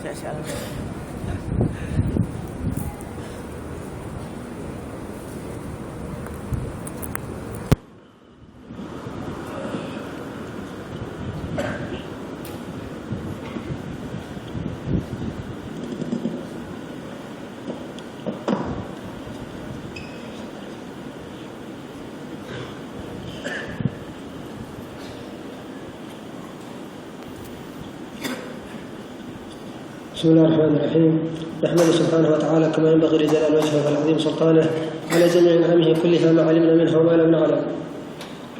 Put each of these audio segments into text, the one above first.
kat sialan. بسم الله الرحمن الرحيم. نحمده سبحانه وتعالى كما ينبغي لجلال وجهه والعظيم سلطانه على جميع نعمه كلها ما علمنا منها وما لم نعلم.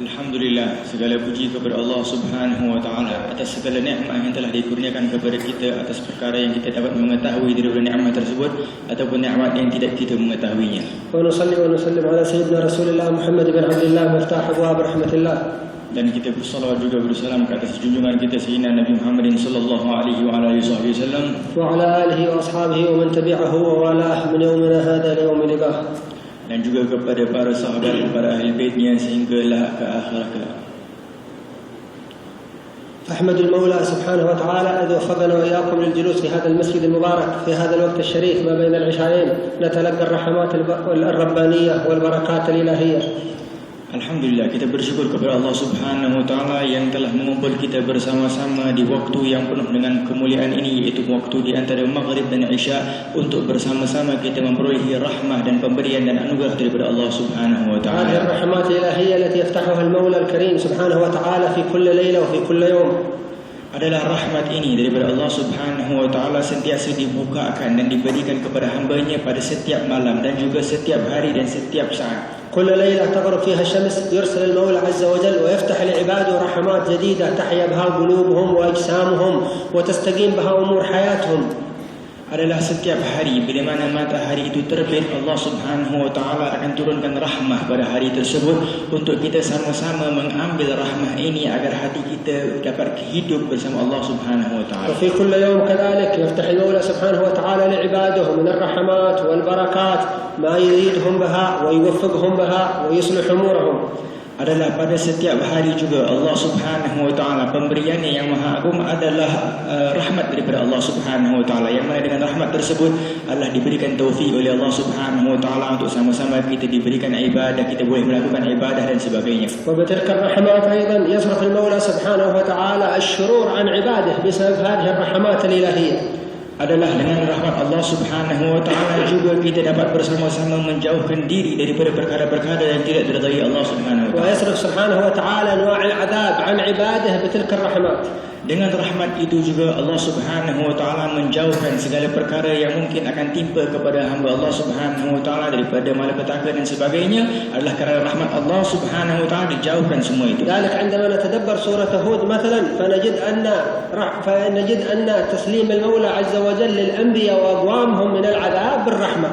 Alhamdulillah, segala puji kepada Allah Subhanahu wa taala atas segala nikmat yang telah dikurniakan kepada kita, atas perkara yang kita dapat mengetahui daripada nikmat tersebut ataupun nikmat yang tidak kita mengetahuinya. Wa nusalli wa nusallim ala sayyidina Rasulillah Muhammad bin Abdullah miftah abwaab rahmatillah. Dan kita bersalawat juga bersalam ke atas junjungan kita Sayyidina Nabi Muhammad sallallahu alaihi wa alihi wasallam wa ala alihi wa ashabihi wa man tabi'ahu wa walah min yawmina hadha li yawmi liqah. Dan juga kepada para sahabat, para ahli baitnya sehinggalah ke akhir kelak. أحمد المولى سبحانه وتعالى إذ وفقنا وإياكم للجلوس في هذا المسجد المبارك في هذا الوقت الشريف ما بين العشاءين نتلقى الرحمات الربانية والبركات الإلهية. Alhamdulillah, kita bersyukur kepada Allah Subhanahu wa taala yang telah mengumpul kita bersama-sama di waktu yang penuh dengan kemuliaan ini, yaitu waktu di antara maghrib dan isya, untuk bersama-sama kita memperolehi rahmah dan pemberian dan anugerah daripada Allah Subhanahu wa taala. هذه الرحمات الإلهية التي يفتحها المولى الكريم سبحانه وتعالى في كل ليلة وفي كل يوم. Adalah rahmat ini daripada Allah Subhanahu wa taala sentiasa dibukakan dan diberikan kepada hamba-Nya pada setiap malam dan juga setiap hari dan setiap saat. كل ليلة تغرب فيها الشمس يرسل المولى عز وجل ويفتح لعباده رحمات جديدة تحيا بها قلوبهم وأجسامهم وتستقيم بها أمور حياتهم. Adalah setiap hari bila mana matahari itu terbit, Allah Subhanahu wa taala akan turunkan rahmah pada hari tersebut untuk kita sama-sama mengambil rahmah ini agar hati kita dapat hidup bersama Allah Subhanahu wa taala. وفي كل يوم كذلك يفتح المولى سبحانه وتعالى لعباده من الرحمات والبركات ما يريدهم بها ويوفقهم بها ويصلح أمورهم. Adalah pada setiap hari juga Allah Subhanahu wa taala pemberiannya yang maha agung adalah rahmat daripada Allah Subhanahu wa taala, yang mana dengan rahmat tersebut adalah diberikan taufik oleh Allah Subhanahu wa taala untuk sama-sama kita diberikan ibadah, kita boleh melakukan ibadah dan sebagainya. وبتلك الرحمات أيضا يصرف المولى سبحانه وتعالى الشرور عن عباده بسبب هذه الرحمات الإلهية. Adalah dengan rahmat Allah Subhanahu wa taala juga kita dapat bersama-sama menjauhkan diri daripada perkara-perkara yang tidak diridai Allah Subhanahu wa taala. ويصرف سبحانه وتعالى أنواع العذاب عن عباده بتلك الرحمات. Dengan rahmat itu juga Allah Subhanahu wa taala menjauhkan segala perkara yang mungkin akan timpa kepada hamba Allah Subhanahu wa taala daripada malapetaka dan sebagainya, adalah kerana rahmat Allah Subhanahu wa taala dijauhkan semua itu. ذلك عندما نتدبر سورة هود مثلا فنجد أن تسليم المولى عز وجل للأنبياء وأقوامهم من العذاب بالرحمة.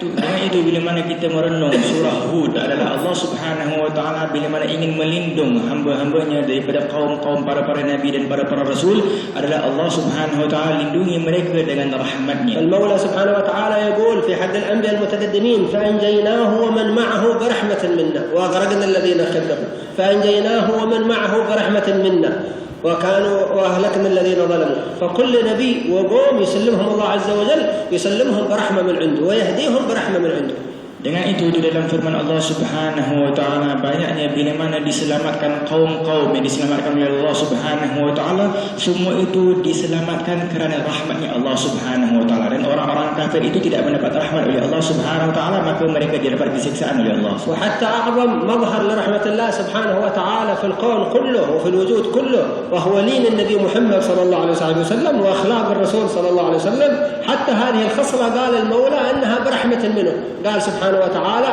Dengan itu bila mana kita merenung surah Hud, adalah Allah Subhanahu wa taala bila mana ingin melindung hamba-hambanya daripada kaum-kaum para nabi dan para rasul, adalah Allah Subhanahu wa taala lindungi mereka dengan rahmatnya. المولى سبحانه وتعالى يقول في حد الأنبياء المتقدمين فأنجيناه ومن معه برحمة منا وأغرقنا الذين كذبوا فأنجيناه ومن معه برحمة منا وأهلكنا الذين ظلموا. فكل نبي وقوم يسلمهم الله عز وجل يسلمهم برحمة من عنده ويهديهم برحمة من عنده. Dengan itu di dalam firman Allah Subhanahu wa taala banyaknya bila mana diselamatkan kaum-kaum yang diselamatkan oleh Allah Subhanahu wa taala, semua itu diselamatkan kerana rahmatnya Allah Subhanahu wa taala, dan orang-orang kafir itu tidak mendapat rahmat oleh Allah Subhanahu wa taala, maka mereka dapat disiksaan oleh Allah. وحتى أعظم مظهر لرحمة الله سبحانه وتعالى في الكون كله وفي الوجود كله وهو لين النبي محمد صلى الله عليه وسلم وأخلاق الرسول صلى الله عليه وسلم، حتى هذه الخصلة قال المولى أنها برحمة منه، قال سبحانه وتعالى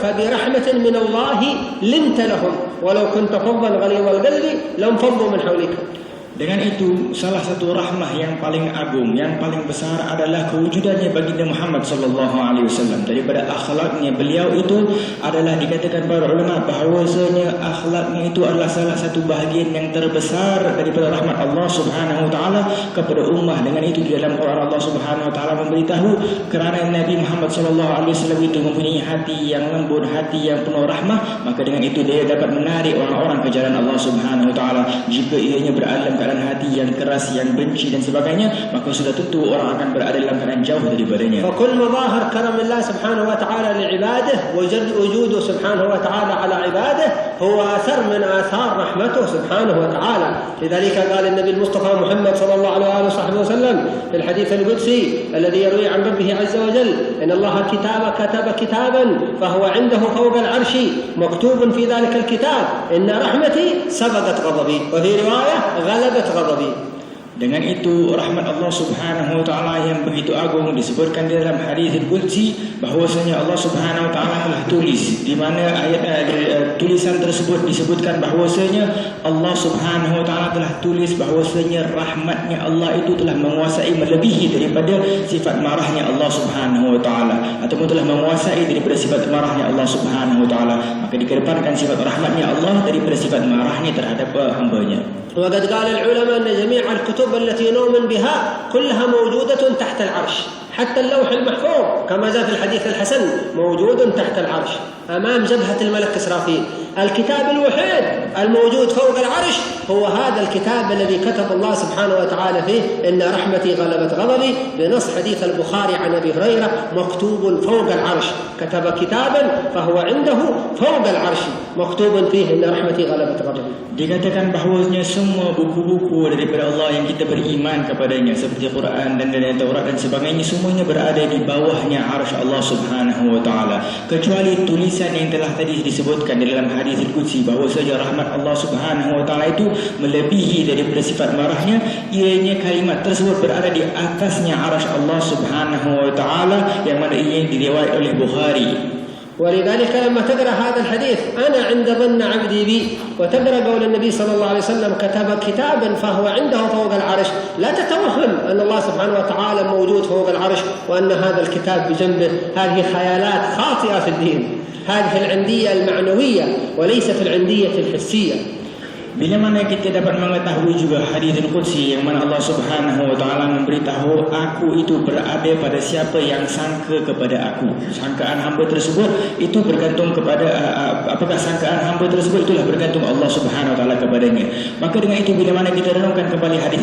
فبرحمة من الله لنت لهم ولو كنت فظا غليظ القلب لانفضوا من حولك. Dengan itu, salah satu rahmah yang paling agung, yang paling besar adalah kewujudannya baginda Muhammad sallallahu alaihi wasallam. Daripada akhlaknya beliau itu adalah dikatakan para ulama bahawasanya akhlaknya itu adalah salah satu bahagian yang terbesar daripada rahmat Allah Subhanahu wa taala kepada ummah. Dengan itu di dalam Quran Allah Subhanahu wa taala memberitahu kerana Nabi Muhammad sallallahu alaihi wasallam itu mempunyai hati yang lembut, hati yang penuh rahmah, maka dengan itu dia dapat menarik orang-orang ke jalan Allah Subhanahu wa taala jika ianya beralam keadaan hati yang keras, yang benci dan sebagainya, maka sudah tentu orang akan berada dalam keadaan jauh daripadanya. فكل مظاهر كرم الله سبحانه وتعالى لعباده وجوده سبحانه وتعالى على عباده هو أثر من آثار رحمته سبحانه وتعالى. لذلك قال النبي المصطفى محمد صلى الله عليه وصحبه وسلم في الحديث القدسي الذي يروي عن ربه عز وجل إن الله كتب كتابا فهو عنده فوق العرش مكتوب في ذلك الكتاب إن رحمتي سبقت غضبي وفي رواية غلبت غضبي. Dengan itu rahmat Allah Subhanahu wa taala yang begitu agung disebutkan di dalam hadis al-Qudsi bahwasanya Allah Subhanahu wa taala telah tulis, di mana ayat tulisan tersebut disebutkan bahwasanya Allah Subhanahu wa taala telah tulis bahwasanya rahmatnya Allah itu telah menguasai melebihi daripada sifat marahnya Allah Subhanahu wa taala, ataupun telah menguasai daripada sifat marahnya Allah Subhanahu wa taala. Maka dikedepankan sifat rahmatnya Allah daripada sifat marahnya terhadap hamba-Nya. وقد قال العلماء أن جميع الكتب التي نؤمن بها كلها موجودة تحت العرش، حتى اللوح المحفوظ كما جاء في الحديث الحسن موجود تحت العرش أمام جبهة الملك إسرافيل. الكتاب الوحيد الموجود فوق العرش هو هذا الكتاب الذي كتب الله سبحانه وتعالى فيه إن رحمتي غلبت غضبي، بنص حديث البخاري عن أبي هريرة مكتوب فوق العرش، كتب كتابا فهو عنده فوق العرش مكتوب فيه إن رحمتي غلبت غضبي. Dikatakan bahawasanya semua buku-buku daripada Allah yang kita beriman kepadanya seperti Quran dan Taurat dan sebagainya semuanya berada di bawahnya arsy Allah Subhanahu wa taala, kecuali tulisan yang telah tadi disebutkan di dalam hadis al-Qudsi bahwasanya rahmat Allah Subhanahu wa taala itu melebihi daripada sifat marahnya, ianya kalimat tersebut berada di atasnya arsy Allah Subhanahu wa taala yang mana ia diriwayatkan oleh Bukhari. ولذلك لما تقرأ هذا الحديث أنا عند ظن عبدي بي وتقرأ قول النبي صلى الله عليه وسلم كتب كتابا فهو عنده فوق العرش، لا تتوهم أن الله سبحانه وتعالى موجود فوق العرش وأن هذا الكتاب بجنبه. هذه خيالات خاطئة في الدين، هذه العندية المعنوية وليست العندية الحسية. Bila mana kita dapat mengetahui juga hadis al-Qudsi yang mana Allah Subhanahu wa taala memberitahu aku itu berada pada siapa yang sangka kepada aku. Sangkaan hamba tersebut itu bergantung kepada apakah sangkaan hamba tersebut itulah bergantung Allah Subhanahu wa taala kepadanya. Maka dengan itu bila mana kita renungkan kembali hadis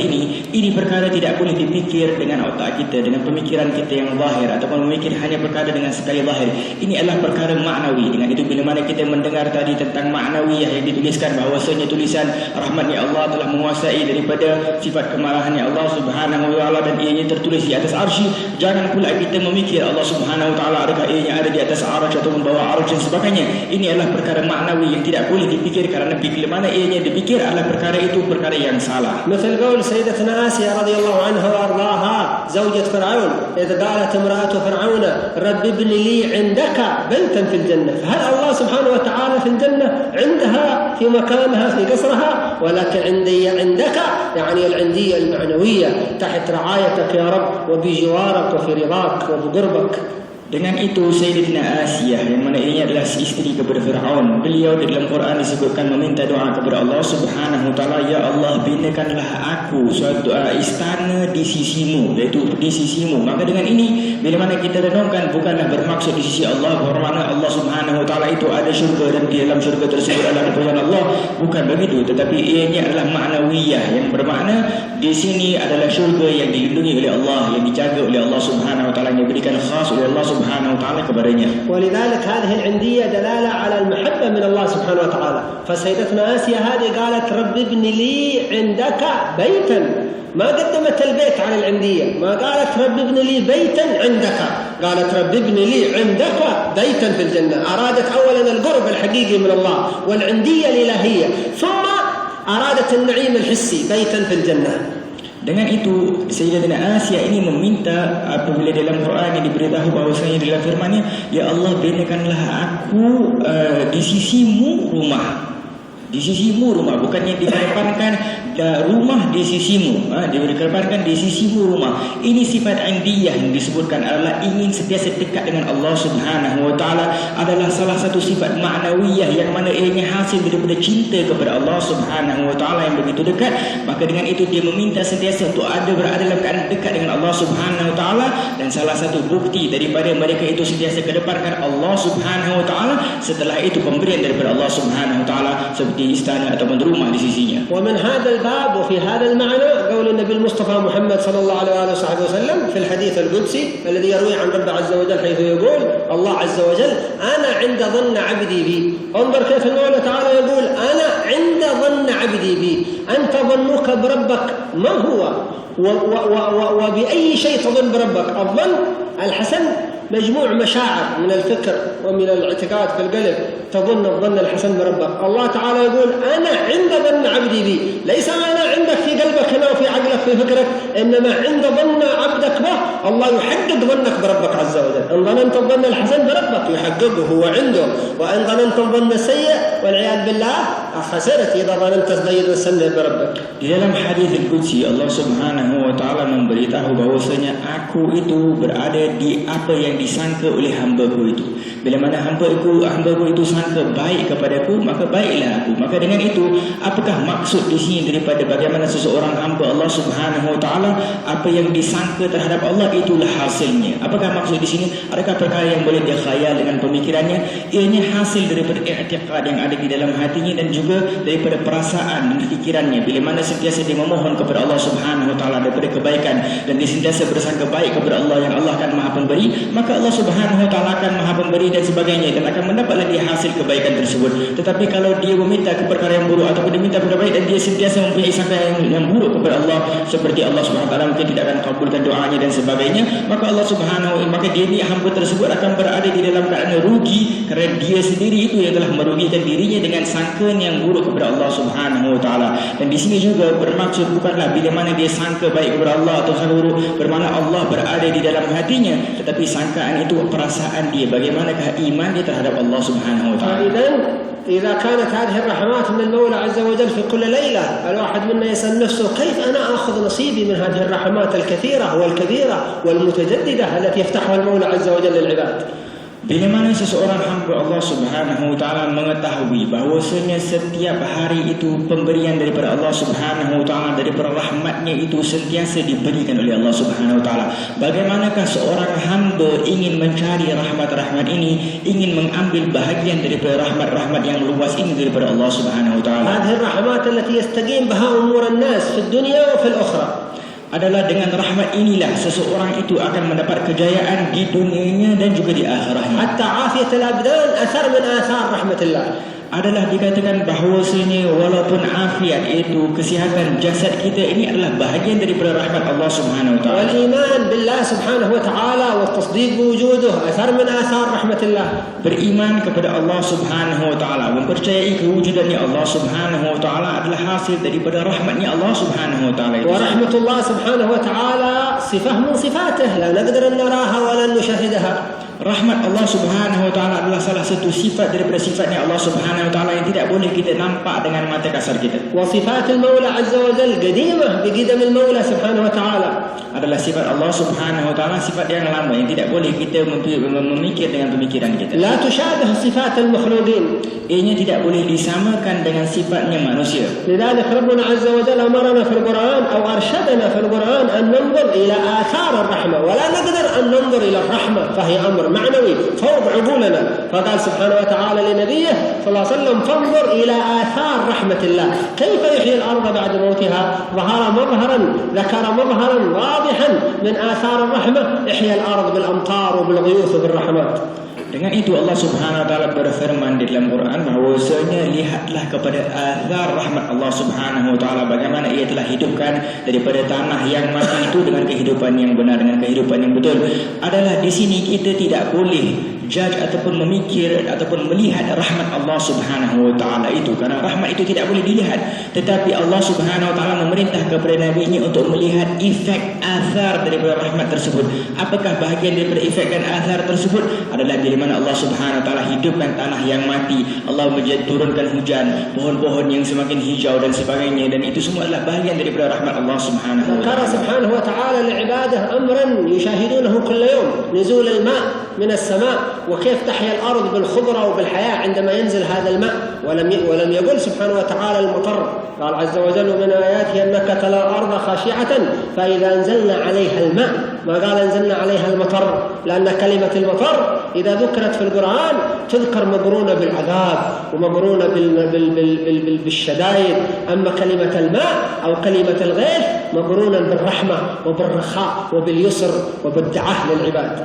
ini perkara tidak boleh dipikir dengan otak kita, dengan pemikiran kita yang zahir ataupun memikir hanya perkara dengan sekali zahir. Ini adalah perkara maknawi. Dengan itu bila mana kita mendengar tadi tentang maknawiyah yang dituliskan bahwasanya tulisan rahmatnya Allah telah menguasai daripada sifat kemarahannya Allah Subhanahu wa taala dan ianya tertulis di atas arsy, jangan pula kita memikir Allah Subhanahu wa taala adakah ianya ada di atas arsy atau membawa arsy dan sebagainya. Ini adalah perkara maknawi yang tidak boleh dipikir, kerana bila mana ianya dipikir adalah perkara itu perkara yang salah. مثل قول سيدتنا آسيا رضي الله عنها وأرضاها زوجة فرعون إذ قالت امرأة فرعون رب ابن لي عندك بيتا في الجنة، فهل الله سبحانه وتعالى في الجنة عندها في مكانها في قصرها، ولكن عندي عندك يعني العندية المعنوية تحت رعايتك يا رب وبجوارك وفي رضاك وبقربك. Dengan itu Sayyidatina Asiyah yang mana ia adalah isteri kepada Fir'aun, beliau di dalam Quran disebutkan meminta doa kepada Allah Subhanahu wa taala, ya Allah binakanlah aku suatu istana di sisimu, iaitu di sisimu. Maka dengan ini bila mana kita renungkan bukanlah bermaksud di sisi Allah bermakna Allah Subhanahu wa taala itu ada syurga dan di dalam syurga tersebut adalah kepunyaan Allah, bukan begitu, tetapi ianya adalah maknawiyah yang bermakna di sini adalah syurga yang dilindungi oleh Allah, yang dijaga oleh Allah Subhanahu wa taala, yang diberikan khas oleh Allah Subhanahu wa taala kepadanya. ولذلك هذه العندية دلالة على المحبة من الله سبحانه وتعالى. فسيدتنا آسيا هذه قالت رب ابن لي عندك بيتا، ما قدمت البيت على العندية، ما قالت رب ابن لي بيتا عندك، قالت رب ابن لي عندك بيتا في الجنة. أرادت أولا القرب الحقيقي من الله والعندية الإلهية، ثم أرادت النعيم الحسي بيتا في الجنة. Dengan itu Sayyidatina Asiyah ini meminta apabila dalam Quran yang diberitahu bahawasanya dalam firman-Nya, ya Allah binakanlah aku di sisimu rumah. Di sisimu rumah, bukannya dikedepankan rumah di sisimu, dikedepankan di sisimu rumah. Ini sifat indiyah yang disebutkan adalah ingin sentiasa dekat dengan Allah Subhanahu wa taala, adalah salah satu sifat maknawiyah yang mana ianya hasil daripada cinta kepada Allah Subhanahu wa taala yang begitu dekat. Maka dengan itu dia meminta sentiasa untuk berada dalam keadaan dekat dengan Allah Subhanahu wa taala, dan salah satu bukti daripada mereka itu sentiasa kedepankan Allah Subhanahu wa taala, setelah itu pemberian daripada Allah Subhanahu wa taala seperti seperti istana ataupun rumah di sisinya. ومن هذا الباب وفي هذا المعنى قول النبي المصطفى محمد صلى الله عليه وآله وسلم في الحديث القدسي الذي يروي عن رب عز وجل حيث يقول الله عز وجل أنا عند ظن عبدي بي. انظر كيف المولى تعالى يقول أنا عند ظن عبدي بي. أنت ظنك بربك ما هو وبأي شيء تظن بربك؟ الظن الحسن مجموع مشاعر من الفكر ومن الاعتقاد في القلب تظن الظن الحسن بربك. الله تعالى يقول أنا عند ظن عبدي بي. ليس أنا عندك في قلبك هنا وفي عقلك في فكرك، إنما عند ظن عبدك به الله يحقق ظنك بربك عز وجل. إن ظننت الظن الحسن بربك يحققه هو عنده، وإن ظننت الظن السيء والعياذ بالله خسرت إذا ظننت السيء والسيء بربك. Di dalam hadis al-Qudsi Allah Subhanahu wa taala memberitahu bahwasanya aku itu berada di apa yang disangka oleh hamba-Ku itu. Bila mana hamba-Ku itu sangka baik kepadaku, maka baiklah aku. Maka dengan itu, apakah maksud di sini daripada bagaimana seseorang hamba Allah Subhanahu wa taala, apa yang disangka terhadap Allah itulah hasilnya. Apakah maksud di sini? Adakah perkara yang boleh dia khayal dengan pemikirannya? Ianya hasil daripada i'tiqad yang ada di dalam hatinya dan juga daripada perasaan dan fikirannya. Bila mana sentiasa dia memohon kepada Allah Subhanahu wa taala daripada kebaikan dan dia sentiasa bersangka baik kepada Allah yang Allah akan Maha Pemberi, maka Allah Subhanahu wa taala akan Maha Pemberi dan sebagainya, dan akan mendapatlah dia hasil kebaikan tersebut. Tetapi kalau dia meminta perkara yang buruk ataupun dia minta perkara baik dan dia sentiasa mempunyai sangka yang buruk kepada Allah, seperti Allah Subhanahu wa taala mungkin tidak akan kabulkan doanya dan sebagainya, maka Allah Subhanahu wa maka dia ni hamba tersebut akan berada di dalam keadaan rugi kerana dia sendiri itu yang telah merugikan dirinya dengan sangka yang buruk kepada Allah Subhanahu wa taala. Dan di sini juga bermaksud bukanlah bila mana dia sangka baik kepada Allah atau sangka buruk bermakna Allah berada di dalam hatinya, tetapi sangkaan itu perasaan dia, bagaimanakah iman dia terhadap Allah Subhanahu wa taala. إذا كانت هذه الرحمات من المولى عز وجل في كل ليلة، الواحد منا يسأل نفسه كيف أنا أخذ نصيبي من هذه الرحمات الكثيرة والكبيرة والمتجددة التي يفتحها المولى عز وجل للعباد. Bila mana seseorang hamba Allah Subhanahu wa taala mengetahui bahawasanya setiap hari itu pemberian daripada Allah Subhanahu wa taala, daripada rahmatnya itu sentiasa diberikan oleh Allah Subhanahu wa taala, bagaimanakah seorang hamba ingin mencari rahmat-rahmat ini, ingin mengambil bahagian daripada rahmat-rahmat yang luas ini daripada Allah Subhanahu wa taala. هذه الرحمات التي يستقيم بها أمور الناس في الدنيا وفي الأخرى. Adalah dengan rahmat inilah seseorang itu akan mendapat kejayaan di dunianya dan juga di akhirahnya. حتى عافية الأبدان أثر من آثار رحمة الله. Adalah dikatakan bahawasanya walaupun afiat, iaitu kesihatan jasad kita ini adalah bahagian daripada rahmat Allah Subhanahu wa taala. والإيمان بالله سبحانه وتعالى والتصديق بوجوده أثر من آثار رحمة الله. Beriman kepada Allah Subhanahu wa taala, mempercayai kewujudannya Allah Subhanahu wa taala adalah hasil daripada rahmatnya Allah Subhanahu wa taala. ورحمة الله سبحانه وتعالى صفة من صفاته لا نقدر أن نراها ولا نشاهدها. Rahmat Allah Subhanahu wa taala adalah salah satu sifat daripada sifatnya Allah Subhanahu wa taala yang tidak boleh kita nampak dengan mata kasar kita. وصفات المولى عز وجل قديمة بقدم المولى سبحانه وتعالى. Adalah sifat Allah Subhanahu wa taala, sifat yang lama yang tidak boleh kita memikir dengan pemikiran kita. لا تشابه صفات المخلوقين. Ianya tidak boleh disamakan dengan sifatnya manusia. لذلك ربنا عز وجل أمرنا في القرآن أو أرشدنا في القرآن أن ننظر إلى آثار الرحمة، ولا نقدر أن ننظر إلى الرحمة فهي أمر معنوي فوق عقولنا. فقال سبحانه وتعالى لنبيه صلى الله عليه وسلم فانظر إلى آثار رحمة الله كيف يحيي الأرض بعد موتها. ظهر مظهرا، ذكر مظهرا واضحا من آثار الرحمة، إحيا الأرض بالأمطار وبالغيوث وبالرحمات. Dengan itu Allah Subhanahu wa taala berfirman di dalam Quran bahwasanya lihatlah kepada azhar rahmat Allah Subhanahu wa taala, bagaimana ia telah hidupkan daripada tanah yang mati itu dengan kehidupan yang benar, dengan kehidupan yang betul. Adalah di sini kita tidak boleh judge ataupun memikir ataupun melihat rahmat Allah Subhanahu wa taala itu, kerana rahmat itu tidak boleh dilihat, tetapi Allah Subhanahu wa taala memerintah kepada nabi-Nya untuk melihat efek azhar daripada rahmat tersebut. Apakah bahagian daripada efek dan azhar tersebut? Adalah bila mana Allah Subhanahu wa taala hidupkan tanah yang mati, Allah turunkan hujan, pohon-pohon yang semakin hijau dan sebagainya, dan itu semua adalah bahagian daripada rahmat Allah Subhanahu wa taala. ذكر سبحانه وتعالى لعباده أمرا يشاهدونه كل يوم، نزول الماء من السماء وكيف تحيا الأرض بالخضرة وبالحياة عندما ينزل هذا الماء. ولم يقل سبحانه وتعالى المطر، قال عز وجل من آياته أنك ترى الأرض خاشعة فإذا أنزلنا عليها الماء، ما قال أنزلنا عليها المطر، لأن كلمة المطر إذا ذكرت في القرآن تذكر مقرونة بالعذاب ومقرونة بالشدائد، أما كلمة الماء أو كلمة الغيث مقرونة بالرحمة وبالرخاء وباليسر وبالدعاء للعباد.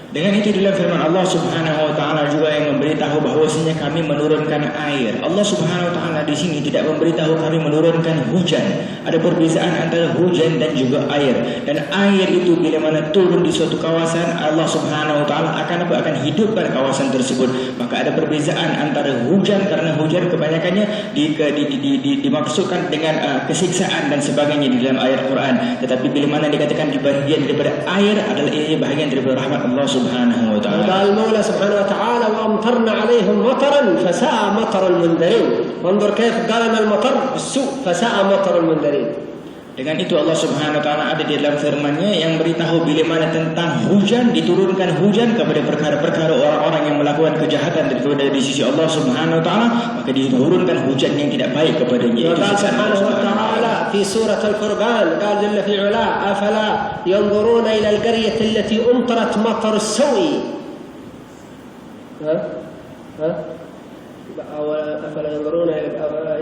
Dengan itu dalam firman Allah Subhanahu wa taala juga yang memberitahu bahwasanya kami menurunkan air. Allah Subhanahu wa taala di sini tidak memberitahu kami menurunkan hujan. Ada perbezaan antara hujan dan juga air. Dan air itu bila mana turun di suatu kawasan, Allah Subhanahu wa taala akan hidupkan kawasan tersebut. Maka ada perbezaan antara hujan, karena hujan kebanyakannya dimaksudkan dengan kesiksaan dan sebagainya di dalam ayat Quran. Tetapi bila mana dikatakan di bagian daripada air adalah ia bahagian daripada rahmat Allah Subhanahu wa ta'ala. قال المولى سبحانه وتعالى وأمطرنا عليهم مطرا فساء مطر المنذرين. انظر كيف قالنا المطر بالسوء فساء مطر المنذرين. Dengan itu Allah Subhanahu wa taala ada di dalam firman-Nya yang beritahu bila mana tentang hujan, diturunkan hujan kepada perkara-perkara orang-orang yang melakukan kejahatan daripada di sisi Allah Subhanahu wa taala, maka diturunkan hujan yang tidak baik kepadanya. Allah Subhanahu wa taala في سورة الفرقان قال جل في علاه أفلا ينظرون إلى القرية التي أمطرت مطر السوء أفلا ينظرون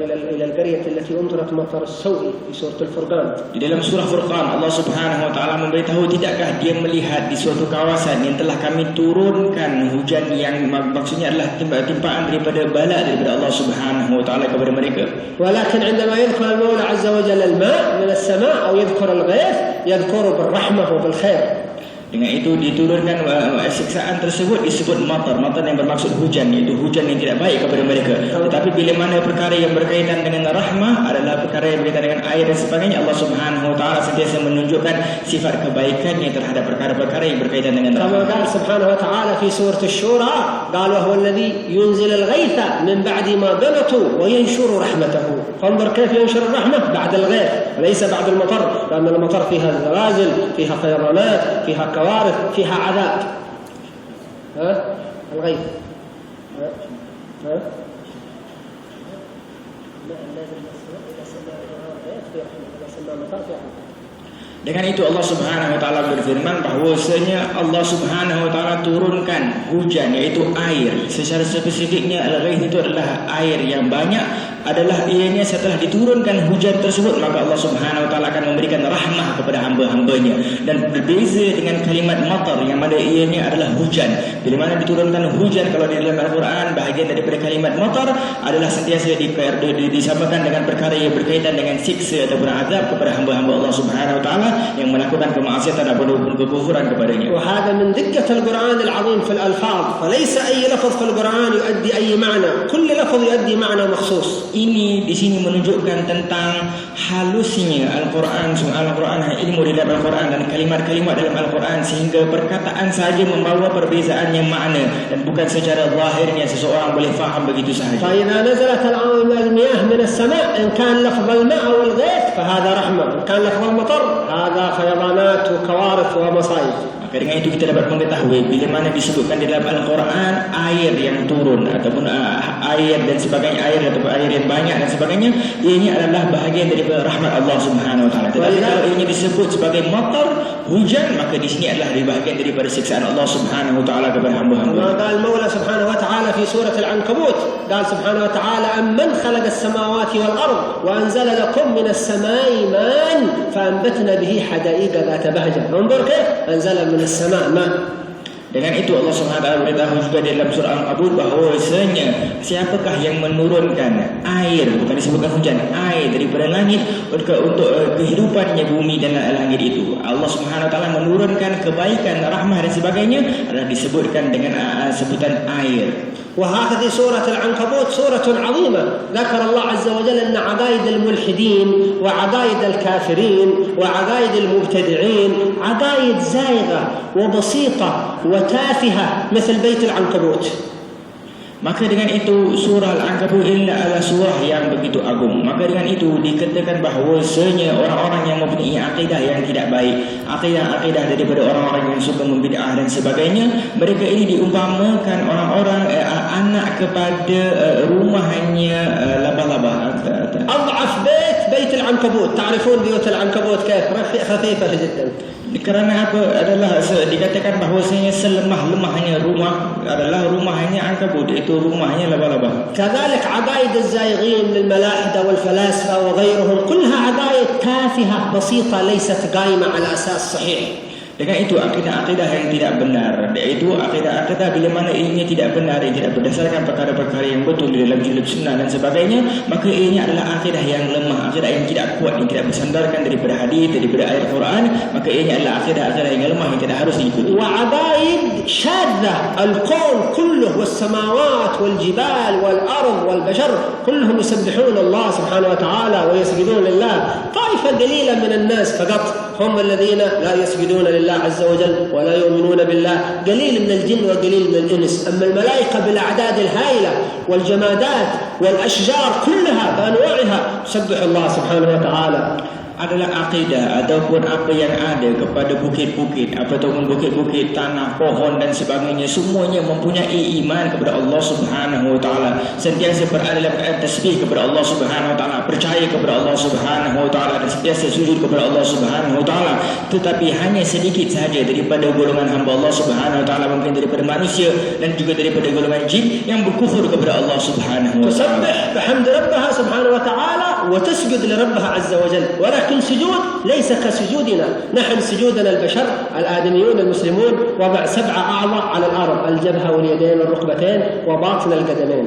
إلى القرية التي أمطرت مطر السوء في سورة الفرقان. Di dalam surah Furqan Allah Subhanahu wa taala memberitahu, tidakkah dia melihat di suatu kawasan yang telah kami turunkan hujan yang maksudnya adalah timpaan daripada bala daripada Allah Subhanahu wa taala kepada mereka. ولكن عندما يذكر المولى عز وجل الماء من السماء أو يذكر الغيث يذكر بالرحمة وبالخير. Dengan itu diturunkan siksaan tersebut disebut matar yang bermaksud hujan, iaitu hujan yang tidak baik kepada mereka. Tetapi bila mana perkara yang berkaitan dengan rahmah adalah perkara yang berkaitan dengan air dan sebagainya, Allah Subhanahu wa taala sentiasa menunjukkan sifat kebaikannya terhadap perkara-perkara yang berkaitan dengan rahmah. Kama qala subhanahu wa ta'ala fi surah asy-syura, qala wa huwa alladhi yunzil al-ghaytha min ba'di ma qanatu wa yanshuru rahmatahu. Fanzur kayfa yanshuru ar-rahmah ba'da al-ghayth wa laysa ba'da al-matar, li'anna al-matar fiha zalazil, fiha fayadanat, fiha كوارث فيها عذاب. الغيث Dengan itu Allah Subhanahu wa taala berfirman bahwasanya Allah Subhanahu wa taala turunkan hujan, yaitu air. Secara spesifiknya al-ghaith itu adalah air yang banyak, adalah ianya setelah diturunkan hujan tersebut maka Allah Subhanahu wa taala akan memberikan rahmah kepada hamba-hambanya. Dan berbeza dengan kalimat matar yang mana ianya adalah hujan. Bila mana diturunkan hujan, kalau di dalam Al-Quran bahagian daripada kalimat matar adalah sentiasa disamakan dengan perkara yang berkaitan dengan siksa ataupun azab kepada hamba-hamba Allah Subhanahu wa taala yang melakukan kemaksiatan ataupun kekufuran kepadanya. وهذا من دقة القرآن العظيم في الألفاظ، فليس أي لفظ في القرآن يؤدي أي معنى، كل لفظ يؤدي معنى مخصوص. Ini di sini menunjukkan tentang halusnya Al-Quran, ilmu di dalam Al-Quran dan kalimat-kalimat dalam Al-Quran, sehingga perkataan saja membawa perbezaan yang makna dan bukan secara zahirnya seseorang boleh faham begitu sahaja. فإذا نزلت المياه من السماء إن كان لفظ الماء والغيث فهذا رحمة، إن كان لفظ المطر هذا فيضانات وكوارث ومصائب. Maka dengan itu kita dapat mengetahui bila mana disebutkan di dalam Al-Quran air yang turun ataupun air dan sebagainya, air ataupun air yang banyak dan sebagainya, ini adalah bahagian daripada rahmat Allah Subhanahu wa taala. Tetapi kalau ini disebut sebagai matar, hujan, maka di sini adalah bahagian daripada siksaan Allah Subhanahu wa taala kepada hamba-hamba. Qala al-Maula Subhanahu wa taala fi surah Al-Ankabut, qala Subhanahu wa taala amman khalaqa as-samawati wal ard wa anzala lakum min as-samai ma'an fa anbatna bihi hadaiqa dhata bahjah. Anzur kayf anzala min as-sama' ma'. Dengan itu Allah SWT beritahu juga di dalam surah Al-Ankabut bahawasanya siapakah yang menurunkan air, bukan disebutkan hujan, air daripada langit untuk kehidupannya bumi dan langit itu. Allah SWT menurunkan kebaikan, rahmah dan sebagainya adalah disebutkan dengan sebutan air. وهذه سورة العنكبوت سورة عظيمة، ذكر الله عز وجل أن عقائد الملحدين وعقائد الكافرين وعقائد المبتدعين عقائد زائغة وبسيطة وتافهة مثل بيت العنكبوت. Maka dengan itu surah Al-Ankabut adalah surah yang begitu agung. Maka dengan itu dikatakan bahawasanya orang-orang yang mempunyai akidah yang tidak baik, akidah daripada orang-orang yang suka membid'ah dan sebagainya, mereka ini diumpamakan orang-orang anak kepada rumahnya laba-laba. أضعف بيت العنكبوت. تعرفون بيوت العنكبوت كيف خفيفة جدا. Kerana apa adalah dikatakan bahawasanya selemah-lemahnya rumah adalah rumahnya ankabut, itu rumahnya laba-laba. كذلك عقائد الزائغين للملاحدة والفلاسفة وغيرهم كلها عقائد تافهة بسيطة ليست قائمة على أساس صحيح. Dengan itu akidah-akidah yang tidak benar, iaitu akidah-akidah bila mana ianya tidak benar, yang tidak berdasarkan perkara-perkara yang betul di dalam julub sunnah dan sebagainya, maka ianya adalah akidah yang lemah, akidah yang tidak kuat, yang tidak bersandarkan daripada hadis, daripada ayat Quran, maka ianya adalah akidah-akidah yang lemah yang tidak harus diikuti. وعقائد شاذة. الكون كله والسماوات والجبال والأرض والبشر كلهم يسبحون الله سبحانه وتعالى ويسجدون لله. طائفة قليلة من الناس فقط هم الذين لا يسجدون لله عز وجل ولا يؤمنون بالله. قليل من الجن وقليل من الإنس. أما الملائكة بالأعداد الهائلة والجمادات والأشجار كلها بأنواعها تسبح الله سبحانه وتعالى. Adalah akidah ataupun apa yang ada kepada bukit-bukit ataupun bukit-bukit, tanah, pohon dan sebagainya, semuanya mempunyai iman kepada Allah Subhanahu wa taala, sentiasa berada dalam keadaan tasbih kepada Allah Subhanahu wa taala, percaya kepada Allah Subhanahu wa taala dan sentiasa sujud kepada Allah Subhanahu wa taala. Tetapi hanya sedikit sahaja daripada golongan hamba Allah Subhanahu wa taala, mungkin daripada manusia dan juga daripada golongan jin yang berkufur kepada Allah Subhanahu wa taala. تسبح بحمد ربها سبحانه وتعالى وتسجد لربها عز وجل. ولكن سجود ليس كسجودنا نحن. سجودنا البشر الآدميون المسلمون وضع 7 أعضاء على الأرض: الجبهة واليدين والركبتين وباطن القدمين.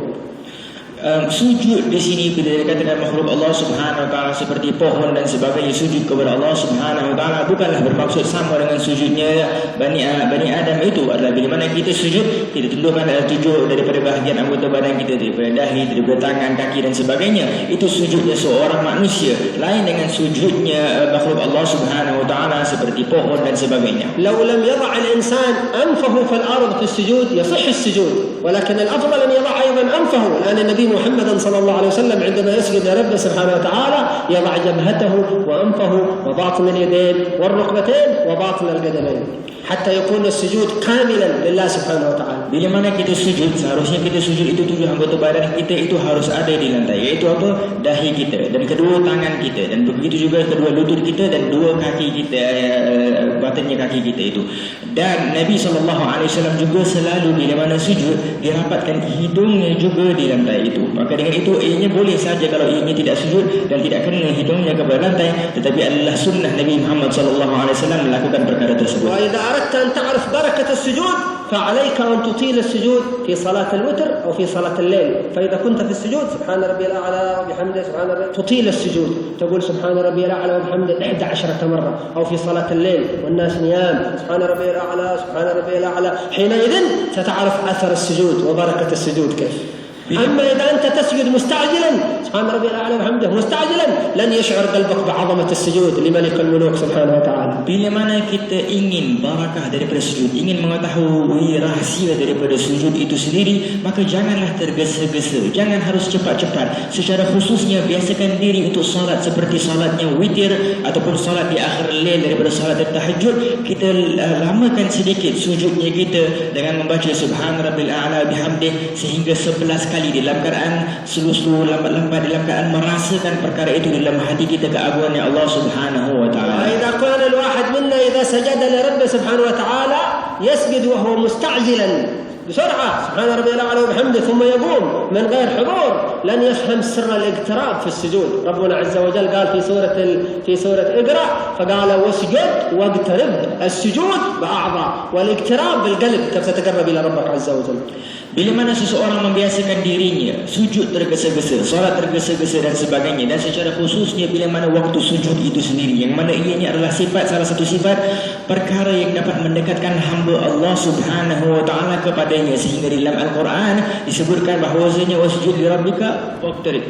Sujud di sini bila dikatakan makhluk Allah Subhanahu wa taala seperti pohon dan sebagainya, sujud kepada Allah Subhanahu wa taala bukanlah bermaksud sama dengan sujudnya Bani Adam. Itu adalah bila mana kita sujud, kita tundukkan tujuh daripada bahagian anggota badan kita, daripada dahi, daripada tangan, kaki dan sebagainya. Itu sujudnya seorang manusia, lain dengan sujudnya makhluk Allah Subhanahu wa taala seperti pohon dan sebagainya. لو لم يضع الإنسان أنفه في الأرض في السجود يصح السجود، ولكن الأفضل أن يضع أيضا أنفه، لأن النبي محمد صلى الله عليه وسلم عندما يسجد لربه سبحانه وتعالى يضع جبهته وأنفه وباطن اليدين والركبتين وباطن القدمين حتى يكون السجود كاملا لله سبحانه وتعالى. Bila mana kita sujud, seharusnya kita sujud itu tujuh anggota badan kita itu harus ada di lantai, iaitu apa? Dahi kita dan kedua tangan kita, dan begitu juga kedua lutut kita dan dua kaki kita, batinnya kaki kita itu. Dan Nabi SAW juga selalu bila mana sujud dirapatkan hidungnya juga di lantai itu. Maka dengan itu ianya boleh saja kalau ianya tidak sujud dan tidak kena hidungnya kepada lantai, tetapi adalah sunnah Nabi Muhammad SAW melakukan perkara tersebut. وإذا أردت أن تعرف بركة السجود فعليك أن تطيل السجود في صلاة الوتر أو في صلاة الليل. فإذا كنت في السجود سبحان ربي الأعلى وبحمده سبحان ربي، تطيل السجود، تقول سبحان ربي الأعلى وبحمده 11 مرة. أو في صلاة الليل والناس نيام سبحان ربي الأعلى سبحان ربي الأعلى. حينئذ ستعرف أثر السجود وبركة السجود كيف. أما إذا أنت تسجد مستعجلا سبحان ربي الأعلى وبحمده مستعجلا لن يشعر قلبك بعظمة السجود لملك الملوك سبحانه وتعالى. Bila mana kita ingin barakah daripada sujud, ingin mengetahui rahsia daripada sujud itu sendiri, maka janganlah tergesa-gesa, jangan harus cepat-cepat. Secara khususnya biasakan diri untuk salat seperti salatnya witir ataupun salat di akhir lail daripada salat tahajud. Kita lamakan sedikit sujudnya kita dengan membaca subhan rabbil a'la bihamdih sehingga 11 kali dalam keadaan seluruh lambat-lambat, dalam keadaan merasakan perkara itu dalam hati kita, keagungannya Allah Subhanahu wa taala. إذا كان الواحد منا إذا سجد لربه سبحانه وتعالى يسجد وهو مستعجلا بسرعة سبحان ربي الأعلى وبحمده ثم يقوم من غير حضور لن يفهم سر الاقتراب في السجود. ربنا عز وجل قال في سورة اقرأ فقال واسجد واقترب. السجود بأعضاء والاقتراب بالقلب، كيف تتقرب إلى ربك عز وجل. Bila mana seseorang membiasakan dirinya sujud tergesa-gesa, solat tergesa-gesa dan sebagainya, dan secara khususnya bila mana waktu sujud itu sendiri, yang mana ianya adalah salah satu sifat perkara yang dapat mendekatkan hamba Allah Subhanahu wa taala kepadanya, sehingga di dalam Al-Quran disebutkan bahawasanya wasjud li rabbika waqtarib.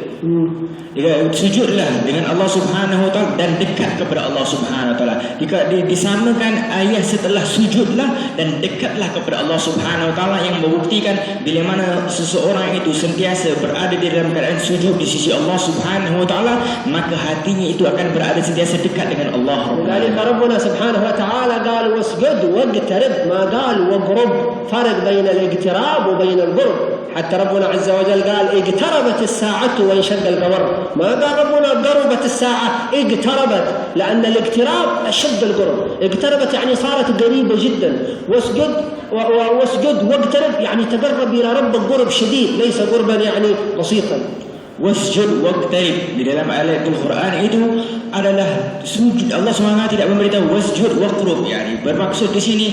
Sujudlah dengan Allah Subhanahu wa taala dan dekat kepada Allah Subhanahu wa taala. Jika disamakan ayat setelah sujudlah dan dekatlah kepada Allah Subhanahu wa taala, yang membuktikan bila mana seseorang itu sentiasa berada di dalam keadaan sujud di sisi Allah Subhanahu wa taala, maka hatinya itu akan berada sentiasa dekat dengan Allah. لذلك ربنا سبحانه وتعالى قال واسجد واقترب، ما قال واقرب. فرق بين الاقتراب وبين القرب. حتى ربنا عز وجل قال اقتربت الساعة وانشق القمر، ما قال ربنا قربت الساعة، اقتربت، لأن الاقتراب أشد القرب. اقتربت يعني صارت قريبة جدا. واسجد واقترب يعني تقرب إلى ربك قرب شديد، ليس قربا يعني بسيطا. Wasjud waqtarib di dalam ayat Al-Quran itu adalah sujud. Allah SWT tidak memberitahu wasjud waqrub, yani bermaksud di sini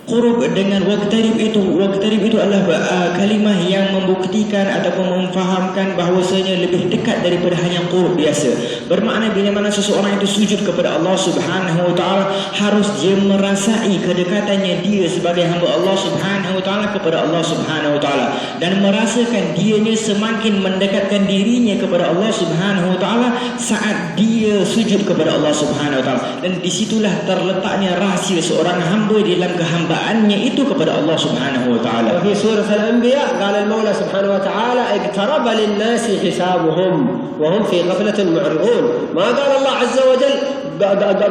qurub dengan waqtarib itu. Waqtarib itu adalah kalimah yang membuktikan ataupun memfahamkan bahawasanya lebih dekat daripada hanya qurub biasa. Bermakna bila mana seseorang itu sujud kepada Allah Subhanahu wa taala, harus dia merasai kedekatannya dia sebagai hamba Allah Subhanahu wa taala kepada Allah Subhanahu wa taala, dan merasakan dianya semakin mendekatkan dirinya kepada Allah Subhanahu wa taala saat dia sujud kepada Allah Subhanahu wa taala. Dan disitulah terletaknya rahsia seorang hamba di dalam kehambaannya itu kepada Allah Subhanahu wa taala. وفي سورة الأنبياء قال المولى سبحانه وتعالى اقترب للناس حسابهم وهم في غفلة معرضون. ما قال الله عز وجل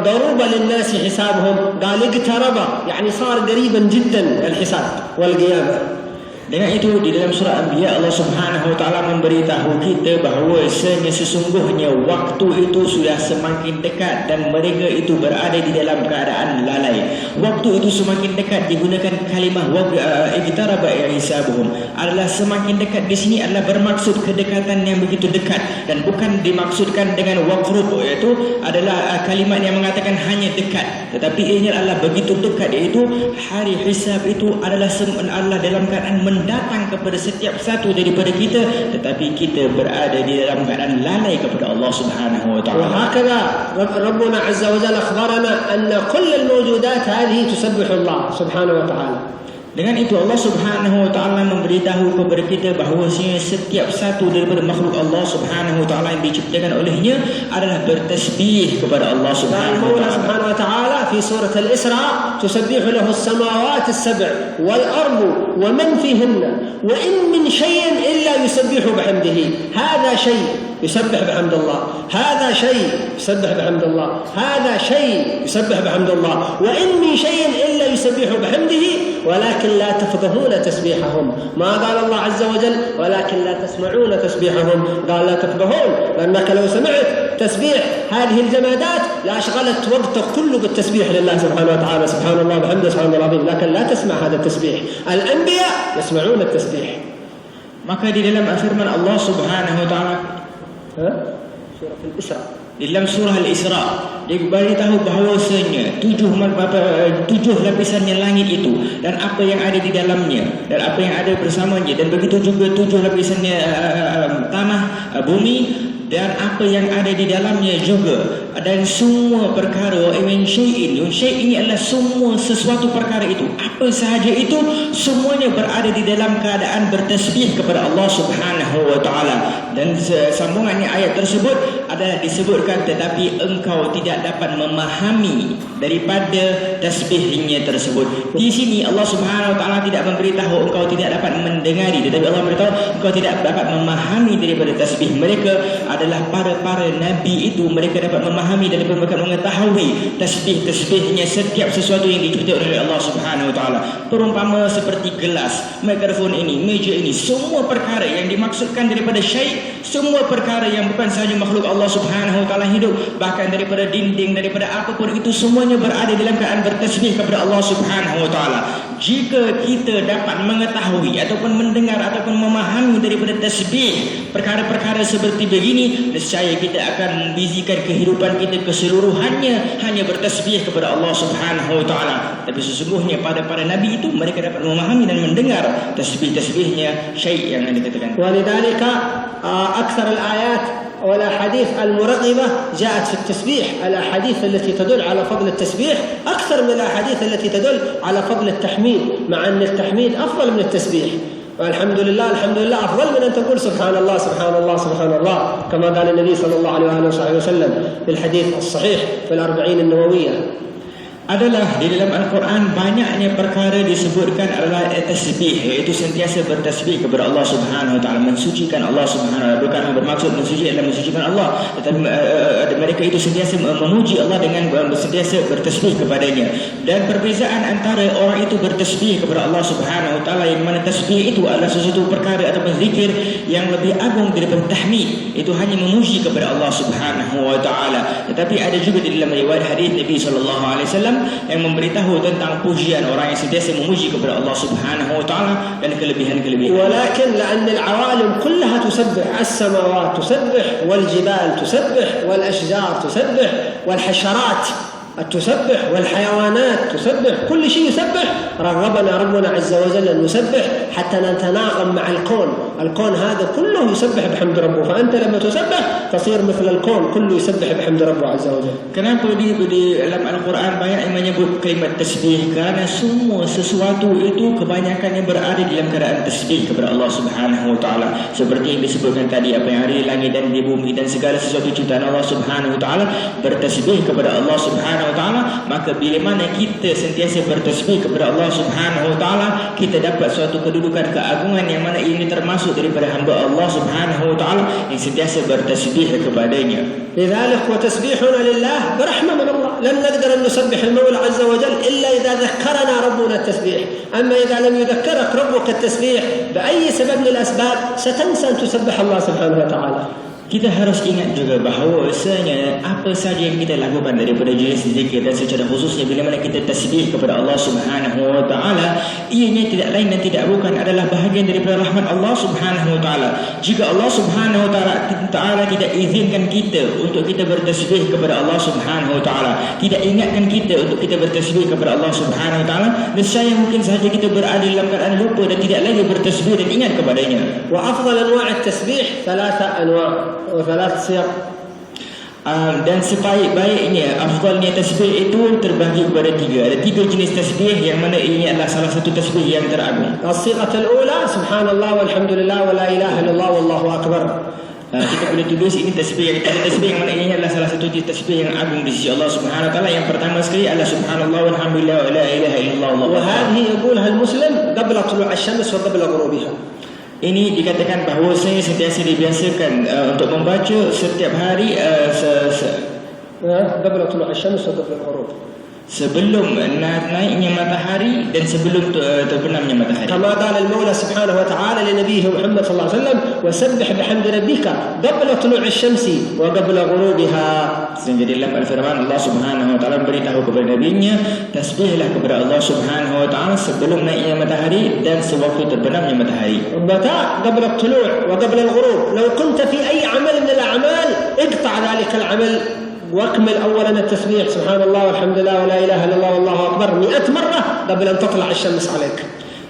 قرب للناس حسابهم، قال اقترب يعني صار قريبا جدا الحساب والقيامة. Dengan itu di dalam surah Anbiya Allah Subhanahu wa taala memberitahu kita bahawa sesungguhnya waktu itu sudah semakin dekat dan mereka itu berada di dalam keadaan lalai. Waktu itu semakin dekat, digunakan kalimah iqtaraba hisabuhum adalah semakin dekat. Di sini adalah bermaksud kedekatan yang begitu dekat dan bukan dimaksudkan dengan waqrub, iaitu adalah kalimat yang mengatakan hanya dekat, tetapi ini adalah begitu dekat, iaitu hari hisab itu adalah dalam keadaan datang kepada setiap satu daripada kita, tetapi kita berada di dalam keadaan lalai kepada Allah Subhanahu wa taala. وهكذا ربنا عز وجل أخبرنا أن كل الموجودات هذه تسبح الله سبحانه وتعالى. Dengan itu Allah Subhanahu wa taala memberitahu kepada kita bahawa setiap satu daripada makhluk Allah Subhanahu wa taala yang diciptakan olehnya adalah bertasbih kepada Allah Subhanahu wa taala. في سورة الإسراء تسبح له السماوات السبع والأرض ومن فيهن وإن من شيء إلا يسبح بحمده. هذا شيء يسبح بحمد الله، هذا شيء يسبح بحمد الله، هذا شيء يسبح بحمد الله، وإن من شيء إلا يسبح بحمده ولكن لا تفقهون تسبيحهم. ما قال الله عز وجل ولكن لا تسمعون تسبيحهم، قال لا تفقهون، لأنك لو سمعت تسبيح هذه الجمادات لأشغلت وقتك كله بالتسبيح لله سبحانه وتعالى، سبحان الله وبحمده سبحان الله العظيم، لكن لا تسمع هذا التسبيح. الأنبياء يسمعون التسبيح. Maka di dalam firman Allah Subhanahu wa taala surah Al-Isra, di dalam surah Al-Isra diberitahu bahawasanya tujuh lapisannya langit itu dan apa yang ada di dalamnya dan apa yang ada bersamanya, dan begitu juga tujuh lapisannya tanah, bumi dan apa yang ada di dalamnya juga, dan semua perkara syai' ini adalah semua sesuatu perkara itu, apa sahaja itu semuanya berada di dalam keadaan bertasbih kepada Allah Subhanahu wa taala. Dan sambungannya ayat tersebut adalah disebutkan tetapi engkau tidak dapat memahami daripada tasbihnya tersebut. Di sini Allah Subhanahu wa taala tidak memberitahu engkau tidak dapat mendengari, tetapi Allah beritahu engkau tidak dapat memahami daripada tasbih mereka. Adalah para nabi itu mereka dapat memahami dan mereka mengetahui tasbih-tasbihnya setiap sesuatu yang diciptakan oleh Allah Subhanahu wa taala. Perumpama seperti gelas, mikrofon ini, meja ini, semua perkara yang dimaksudkan daripada syai', semua perkara yang bukan sahaja makhluk Allah Subhanahu wa taala hidup, bahkan daripada dinding, daripada apapun itu semuanya berada dalam keadaan bertasbih kepada Allah Subhanahu wa taala. Jika kita dapat mengetahui ataupun mendengar ataupun memahami daripada tasbih perkara-perkara seperti begini, nescaya kita akan membizikan kehidupan kita keseluruhannya hanya bertasbih kepada Allah Subhanahu wa taala. Tapi sesungguhnya pada para nabi itu mereka dapat memahami dan mendengar tasbih-tasbihnya syai' yang dikatakan. ولذلك أكثر الآيات والأحاديث المرغبة جاءت في التسبيح. الأحاديث التي تدل على فضل التسبيح أكثر من الأحاديث التي تدل على فضل التحميد، مع أن التحميد أفضل من التسبيح. والحمد لله الحمد لله أفضل من أن تقول سبحان الله سبحان الله سبحان الله، كما قال النبي صلى الله عليه وسلم في الحديث الصحيح في الأربعين النووية. Adalah di dalam Al-Quran banyaknya perkara disebutkan adalah tasbih, iaitu sentiasa bertasbih kepada Allah Subhanahu Wa Taala, mensucikan Allah Subhanahu Wa Taala. Bukan bermaksud mensuci adalah mensucikan Allah, tetapi mereka itu sentiasa memuji Allah dengan sentiasa bertasbih kepadanya. Dan perbezaan antara orang itu bertasbih kepada Allah Subhanahu Wa Taala, yang mana tasbih itu adalah sesuatu perkara atau zikir yang lebih agung daripada tahmid, itu hanya memuji kepada Allah Subhanahu Wa Taala. Tetapi ada juga di dalam riwayat hadis Nabi sallallahu alaihi wasallam yang memberitahu tentang pujian orang yang sentiasa memuji kepada Allah Subhanahu Wa Taala dan kelebihan-kelebihan. ولكن لأن العوالم كلها تسبح، السماوات تسبح والجبال تسبح والأشجار تسبح والحشرات تسبح والحيوانات تسبح، كل شيء يسبح. رغبنا ربنا عز وجل أن نسبح حتى نتناغم مع الكون. الكون هذا كله يسبح بحمد ربه، فأنت لما تسبح تصير مثل الكون كله يسبح بحمد ربه عز وجل. Kenapa di dalam Al-Quran banyak yang menyebut kalimat tasbih? Kerana semua sesuatu itu kebanyakannya berada dalam keadaan tasbih kepada Allah Subhanahu Wa Taala. Seperti yang disebutkan tadi, apa yang ada di langit dan di bumi dan segala sesuatu ciptaan Allah Subhanahu Wa Taala bertasbih kepada Allah Subhanahu Wa Taala. Maka bila mana kita sentiasa bertasbih kepada Allah Subhanahu Wa Taala, kita dapat suatu kedudukan keagungan yang mana ini termasuk daripada hamba Allah Subhanahu Wa Taala yang sentiasa bertasbih kepadanya. لذلك وتسبيحنا لله برحمة من الله، لن نقدر أن نسبح المولى عز وجل إلا إذا ذكرنا ربنا التسبيح. أما إذا لم يذكرك ربك التسبيح بأي سبب من الأسباب ستنسى أن تسبح الله سبحانه وتعالى. Kita harus ingat juga bahawa bahawasanya apa saja yang kita lakukan daripada jenis zikir, dan secara khususnya bila mana kita tasbih kepada Allah Subhanahu Wa Taala, ianya tidak lain dan tidak bukan adalah bahagian daripada rahmat Allah Subhanahu Wa Taala. Jika Allah Subhanahu Wa Taala tidak izinkan kita untuk kita bertasbih kepada Allah Subhanahu Wa Taala, tidak ingatkan kita untuk kita bertasbih kepada Allah Subhanahu Wa Taala, nescaya mungkin sahaja kita berada dalam keadaan lupa dan tidak lagi bertasbih dan ingat kepadanya. Wa afdal anwa' at-tasbih thalatha anwa' وثلاث صيغ. Dan sebaik-baiknya afdalnya tasbih itu terbagi kepada tiga. Ada tiga jenis tasbih yang mana ini adalah salah satu tasbih yang teragung. الصيغة الأولى سبحان الله والحمد لله ولا إله إلا الله والله أكبر. Kita boleh tulis ini tasbih yang mana ini adalah salah satu tasbih yang agung di sisi Allah Subhanahu Wa Taala. Yang pertama sekali adalah subhanallah walhamdulillah wa la ilaha illallah wallahu akbar. وهذه يقولها المسلم قبل طلوع الشمس وقبل غروبها. Ini dikatakan bahawa saya sentiasa dibiasakan untuk membaca setiap hari قبل طلوع الشمس وقبل الغروب. sebelum naiknya matahari dan sebelum terbenamnya matahari. كما قال المولى سبحانه وتعالى لنبيه محمد صلى الله عليه وسلم وسبح بحمد ربك قبل طلوع الشمس وقبل غروبها. Sehingga dalam al-firman Allah Subhanahu Wa Taala beritahu kepada nabinya, tasbihlah kepada Allah Subhanahu Wa Taala sebelum naiknya matahari dan sewaktu terbenamnya matahari. متى؟ قبل الطلوع وقبل الغروب. لو كنت في أي عمل من الأعمال اقطع ذلك العمل واكمل أولا التسبيح سبحان الله والحمد لله ولا إله إلا الله والله أكبر 100 مرة قبل أن تطلع الشمس عليك.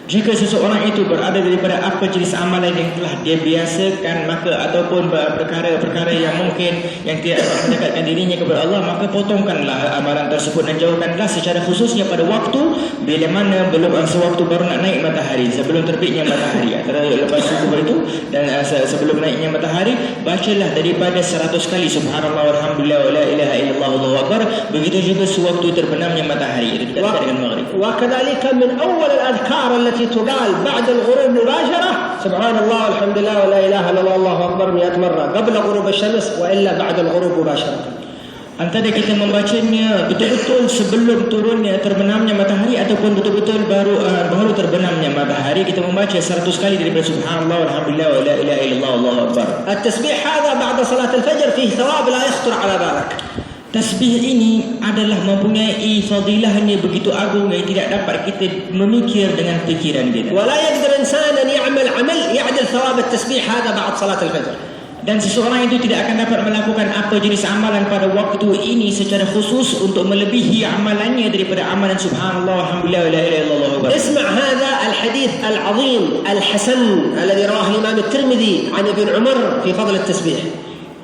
Jika seseorang itu berada daripada apa jenis amalan yang telah dia biasakan, maka ataupun perkara-perkara yang mungkin yang tidak dapat mendekatkan dirinya kepada Allah, maka potongkanlah amalan tersebut dan jauhkanlah secara khususnya pada waktu bila mana belum sewaktu baru nak naik matahari, sebelum terbitnya matahari, antara lepas subuh itu dan sebelum naiknya matahari, bacalah daripada 100 kali subhanallah walhamdulillah wa la ilaha illallah wallahu akbar. Begitu juga sewaktu terbenamnya matahari, itu dekat dengan maghrib. وكذلك من أول الأذكار التي تقال بعد الغروب مباشرة سبحان الله والحمد لله ولا إله إلا الله والله أكبر 100 مرة قبل غروب الشمس وإلا بعد الغروب مباشرة. Antara kita membacanya betul-betul sebelum turunnya terbenamnya matahari ataupun betul-betul baru terbenamnya matahari, kita membaca 100 kali daripada subhanallah walhamdulillah wa la ilaha illallah wallahu akbar. التسبيح هذا بعد صلاة الفجر فيه ثواب لا يخطر على بالك. Tasbih ini adalah mempunyai fadilahnya begitu agung yang tidak dapat kita memikir dengan fikiran kita. ولا يقدر إنسان أن يعمل عمل يعدل ثواب التسبيح هذا بعد صلاة الفجر. Dan seseorang itu tidak akan dapat melakukan apa jenis amalan pada waktu ini secara khusus untuk melebihi amalannya daripada amalan subhanallah walhamdulillah wa la ilaha illallah. اسمع هذا الحديث العظيم الحسن الذي رواه الإمام الترمذي عن ابن عمر في فضل التسبيح.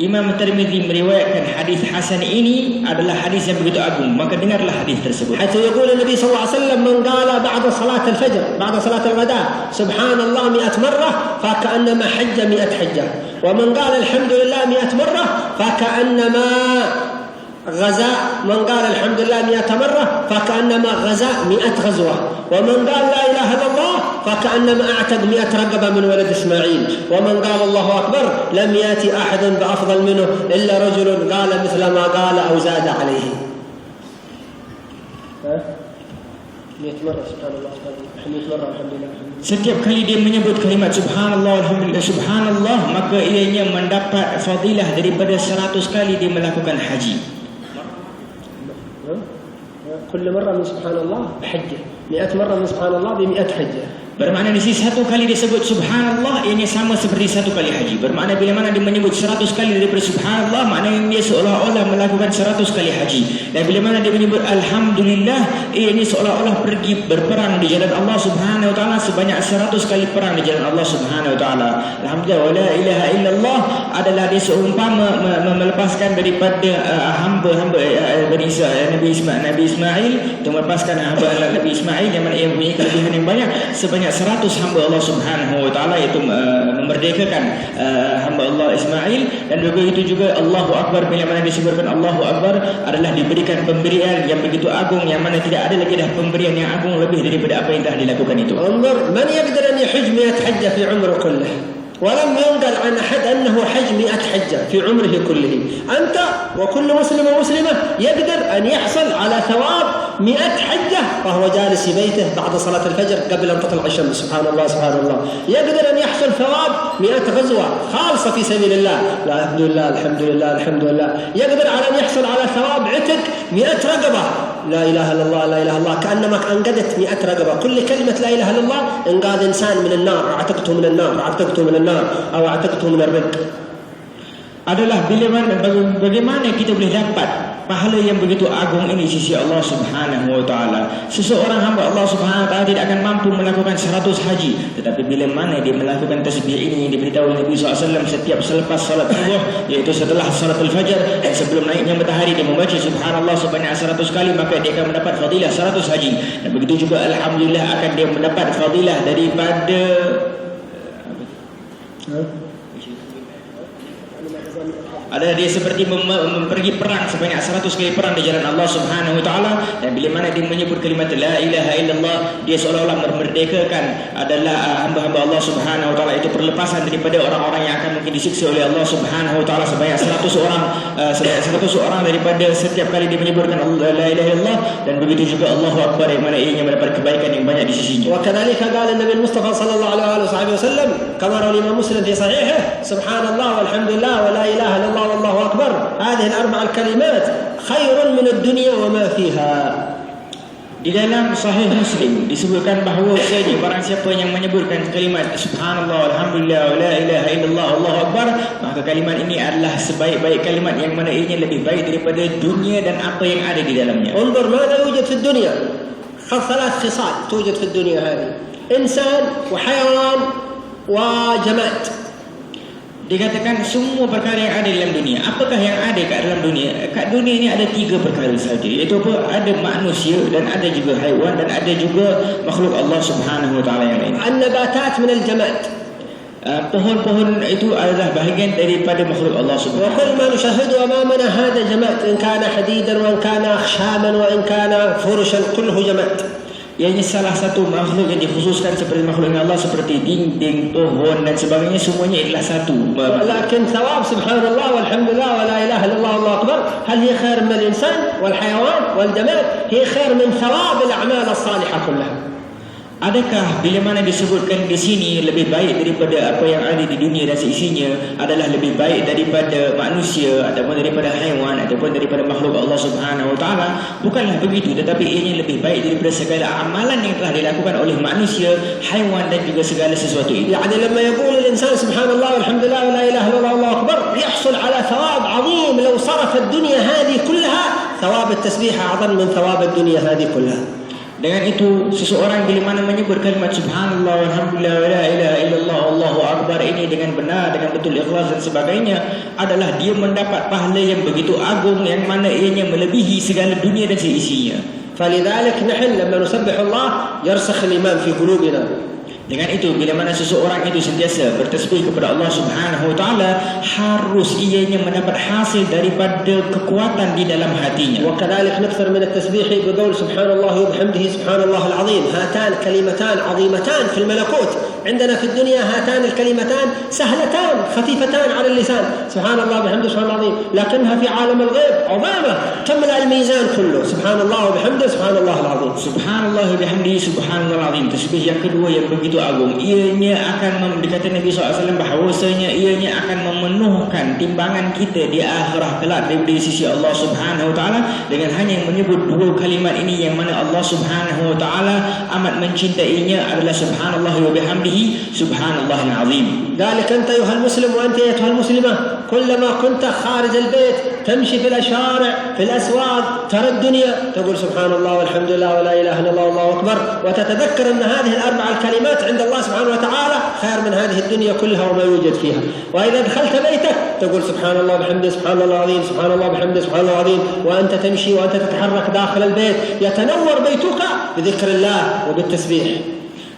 Imam Tirmidzi meriwayatkan hadis hasan ini adalah hadis yang begitu agung. Maka dengarlah hadis tersebut. حيث يقول النبي صلى الله عليه وسلم: من قال بعد صلاة الفجر بعد صلاة الغداء سبحان الله 100 مرة فكأنما حج 100 حجة، ومن قال الحمد لله 100 مرة فكأنما غزا، من قال الحمد لله 100 مرة فكأنما غزا 100 غزوة، ومن قال لا إله إلا الله فكأنما أعتق 100 رقبة من ولد إسماعيل، ومن قال الله أكبر لم يأتي أحد بأفضل منه إلا رجل قال مثل ما قال أو زاد عليه. 100 مرة سبحان الله 100 مرة الحمد لله. Setiap kali dia menyebut kalimat subhanallah alhamdulillah subhanallah, maka ianya mendapat fadilah daripada 100 kali dia melakukan haji. كل مرة من سبحان الله حجة، 100 مرة من سبحان الله ب100 حجة. Bermakna di sini satu kali dia sebut subhanallah, ini sama seperti satu kali haji. Bermakna bila mana dia menyebut 100 kali daripada subhanallah, maknanya dia seolah-olah melakukan 100 kali haji. Dan bila mana dia menyebut alhamdulillah, ini seolah-olah pergi berperang di jalan Allah Subhanahu wa taala sebanyak 100 kali perang di jalan Allah Subhanahu wa taala. Alhamdulillah, la ilaha illallah adalah dia seumpama melepaskan daripada hamba-hamba Nabi Ismail, untuk melepaskan hamba Nabi Ismail yang mana ia mempunyai kelebihan yang banyak sebanyak 100 hamba Allah Subhanahu wa taala, iaitu memerdekakan hamba Allah Ismail. Dan begitu juga Allahu Akbar, bila mana disebutkan Allahu Akbar adalah diberikan pemberian yang begitu agung, yang mana tidak ada lagi dah pemberian yang agung lebih daripada apa yang telah dilakukan itu. انظر من يقدر أن يحج 100 حجة في عمره كله، ولم ينقل عن أحد أنه حج 100 حجة في عمره كله. أنت وكل مسلم ومسلمة يقدر أن يحصل على ثواب 100 حجة وهو جالس في بيته بعد صلاة الفجر قبل أن تطلع الشمس. سبحان الله سبحان الله. يقدر أن يحصل ثواب 100 غزوة خالصة في سبيل الله، لا الحمد لله الحمد لله الحمد لله. يقدر على أن يحصل على ثواب عتق 100 رقبة، لا إله إلا الله لا إله إلا الله، كأنما أنقذت 100 رقبة. كل كلمة لا إله إلا الله إنقاذ إنسان من النار، اعتقته من النار، اعتقته من النار أو اعتقته من الرق. Adalah bagaimana kita boleh dapat pahala yang begitu agung ini sisi Allah Subhanahu wa taala. Seseorang hamba Allah Subhanahu wa taala tidak akan mampu melakukan 100 haji, tetapi bila mana dia melakukan tasbih ini yang diberitahu oleh Nabi SAW setiap selepas salat subuh, iaitu setelah salatul fajar dan sebelum naiknya matahari, dia membaca subhanallah sebanyak 100 kali, maka dia akan mendapat fadilah 100 haji. Dan begitu juga alhamdulillah akan dia mendapat fadilah daripada adalah dia seperti pergi perang sebanyak 100 kali perang di jalan Allah Subhanahu wa taala. Dan bila mana dia menyebut kalimat la ilaha illallah, dia seolah-olah memerdekakan adalah hamba-hamba Allah Subhanahu wa taala, itu perlepasan daripada orang-orang yang akan mungkin disiksa oleh Allah Subhanahu wa taala sebanyak 100 orang daripada setiap kali dia menyebutkan la ilaha illallah. Dan begitu juga Allahu Akbar, yang mana ianya mendapat kebaikan yang banyak di sisinya. وكذلك قال النبي المصطفى صلى الله عليه وسلم كما روى الإمام مسلم في صحيحه: سبحان الله والحمد لله ولا إله إلا الله والله أكبر، هذه الأربع الكلمات خير من الدنيا وما فيها. Di dalam Sahih Muslim disebutkan bahawa barang siapa yang menyebutkan kalimat subhanallah alhamdulillah la ilaha illallah Allahu akbar, maka kalimat ini adalah sebaik-baik kalimat yang mana ianya lebih baik daripada dunia dan apa yang ada di dalamnya. انظر ماذا يوجد في الدنيا، 3 خصال توجد في الدنيا هذه: إنسان وحيوان وجماد. Dikatakan semua perkara yang ada dalam dunia. Apakah yang ada kat dalam dunia? Kat dunia ini ada 3 perkara saja, iaitu apa? Ada manusia dan ada juga haiwan dan ada juga makhluk Allah Subhanahu wa taala yang lain. النباتات من الجماد. Pohon-pohon itu adalah bahagian daripada makhluk Allah Subhanahu wa taala. وكل ما نشاهده أمامنا هذا جماد، إن كان حديدا وإن كان أخشابا وإن كان فرشا كله جماد. Ianya salah satu makhluk yang dikhususkan seperti makhluk Allah, seperti dinding, pohon dan sebagainya, semuanya adalah satu. لكن ثواب سبحان الله والحمد لله ولا إله إلا الله والله أكبر هل هي خير من الإنسان والحيوان والجماد؟ هي خير من ثواب الأعمال الصالحة كلها. Adakah bila mana disebutkan di sini lebih baik daripada apa yang ada di dunia dan seisinya, adalah lebih baik daripada manusia ataupun daripada haiwan ataupun daripada makhluk Allah Subhanahu wa taala? Bukanlah begitu, tetapi ianya lebih baik daripada segala amalan yang telah dilakukan oleh manusia, haiwan dan juga segala sesuatu itu. يعني لما يقول الإنسان سبحان الله والحمد لله ولا إله إلا الله والله أكبر يحصل على ثواب عظيم لو صرف الدنيا هذه كلها. ثواب التسبيح أعظم من ثواب الدنيا هذه كلها. Dengan itu seseorang bila mana menyebut kalimat subhanallah walhamdulillah wa la ilaha illallah Allahu akbar ini dengan benar, dengan betul ikhlas dan sebagainya, adalah dia mendapat pahala yang begitu agung yang mana ianya melebihi segala dunia dan seisinya. فلذلك نحن لما نسبح الله يرسخ الإيمان في قلوبنا. Dengan itu bila mana seseorang itu sentiasa bertasbih kepada Allah Subhanahu wa taala, harus ianya mendapat hasil daripada kekuatan di dalam hatinya. وكذلك نكثر من التسبيح بقول سبحان الله وبحمده سبحان الله العظيم. هاتان كلمتان عظيمتان في الملكوت. عندنا في الدنيا هاتان الكلمتان سهلتان خفيفتان على اللسان، سبحان الله وبحمده سبحان الله العظيم، لكنها في عالم الغيب عظيمة تملأ الميزان كله. سبحان الله وبحمده سبحان الله العظيم. Subhanallah wa bihamdihi subhanallah azim. Tasbih yang kedua yang begitu agung, ianya akan dikata Nabi SAW bahawasanya ianya akan memenuhkan timbangan kita di akhirat kelak dari sisi Allah Subhanahu wa taala dengan hanya menyebut dua kalimat ini yang mana Allah Subhanahu wa taala amat mencintainya adalah subhanallah wa bihamdihi subhanallahil azim. ذلك أنت أيها المسلم وأنت أيتها المسلمة كلما كنت خارج البيت تمشي في الشوارع في الأسواق ترى الدنيا تقول سبحان الله والحمد لله ولا إله إلا الله والله أكبر، وتتذكر أن هذه الأربع الكلمات عند الله سبحانه وتعالى خير من هذه الدنيا كلها وما يوجد فيها. وإذا دخلت بيتك تقول سبحان الله وبحمده سبحان الله العظيم سبحان الله وبحمده سبحان الله العظيم، وأنت تمشي وأنت تتحرك داخل البيت يتنور بيتك بذكر الله وبالتسبيح.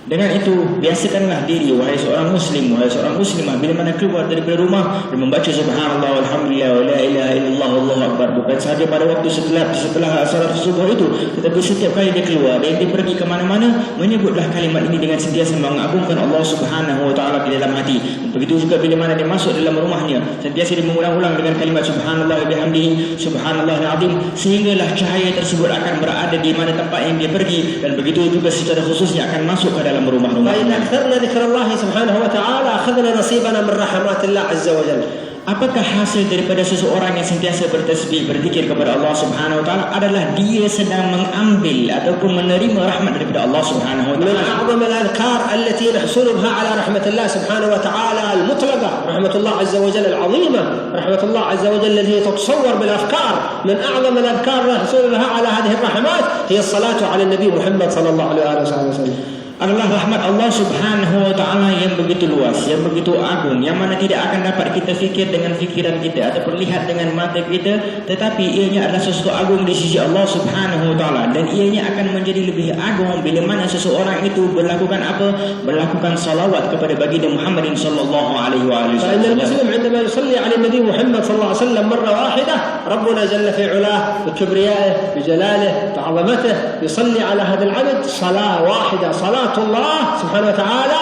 Dengan itu biasakanlah diri wahai seorang muslim, wahai seorang muslimah, bila mana keluar daripada rumah dan membaca subhanallah walhamdulillah wa la ilaha illallah Allahu akbar, bukan sahaja pada waktu setelah salat subuh itu, tetapi setiap kali dia keluar dan dia pergi ke mana-mana, menyebutlah kalimat ini dengan sentiasa mengagungkan Allah Subhanahu wa taala di dalam hati. Begitu juga bila mana dia masuk dalam rumahnya, sentiasa dia mengulang-ulang dengan kalimat subhanallah wa bihamdihi subhanallahil azim, sehinggalah cahaya tersebut akan berada di mana tempat yang dia pergi, dan begitu juga secara khususnya akan masuk ke dalam rumah-rumah. فإذا أكثرنا ذكر الله سبحانه وتعالى أخذنا نصيبنا من رحمات الله عز وجل. Apakah hasil daripada seseorang yang sentiasa bertasbih, berzikir kepada Allah Subhanahu wa taala adalah dia sedang mengambil ataupun menerima rahmat daripada Allah Subhanahu wa taala. من أعظم الأذكار التي نحصل بها على رحمة الله سبحانه وتعالى المطلقة، رحمة الله عز وجل العظيمة، رحمة الله عز وجل التي تتصور بالأفكار. من أعظم الأذكار نحصل بها على هذه الرحمات هي الصلاة على النبي محمد صلى الله عليه وسلم. Adalah rahmat Allah Subhanahu wa taala yang begitu luas, yang begitu agung, yang mana tidak akan dapat kita fikir dengan fikiran kita ataupun lihat dengan mata kita, tetapi ianya adalah sesuatu agung di sisi Allah Subhanahu wa taala, dan ianya akan menjadi lebih agung bila mana seseorang itu melakukan apa? Melakukan salawat kepada baginda Muhammad sallallahu alaihi wasallam. فإن المسلم عندما يصلي على النبي محمد صلى الله عليه وسلم مرة واحدة ربنا جل في علاه بكبريائه بجلاله بعظمته يصلي على هذا العبد صلاة واحدة، صلاة الله سبحانه وتعالى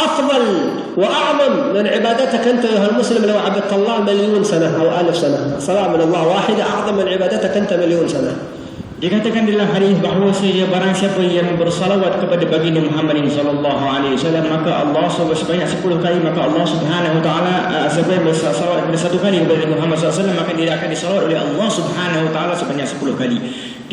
أفضل وأعظم من عبادتك أنت أيها المسلم لو عبدت الله مليون سنة أو 1000 سنة. صلاة من الله واحدة أعظم من عبادتك أنت مليون سنة. Dikatakan dalam hadis bahawa barang siapa yang bersalawat kepada baginda Muhammad sallallahu alaihi wasallam, maka Allah sebanyak 10 kali, maka Allah Subhanahu wa taala sebanyak bersalawat kepada 1 kali kepada Muhammad sallallahu alaihi wasallam, maka dia akan disalawat oleh Allah Subhanahu wa taala sebanyak 10 kali.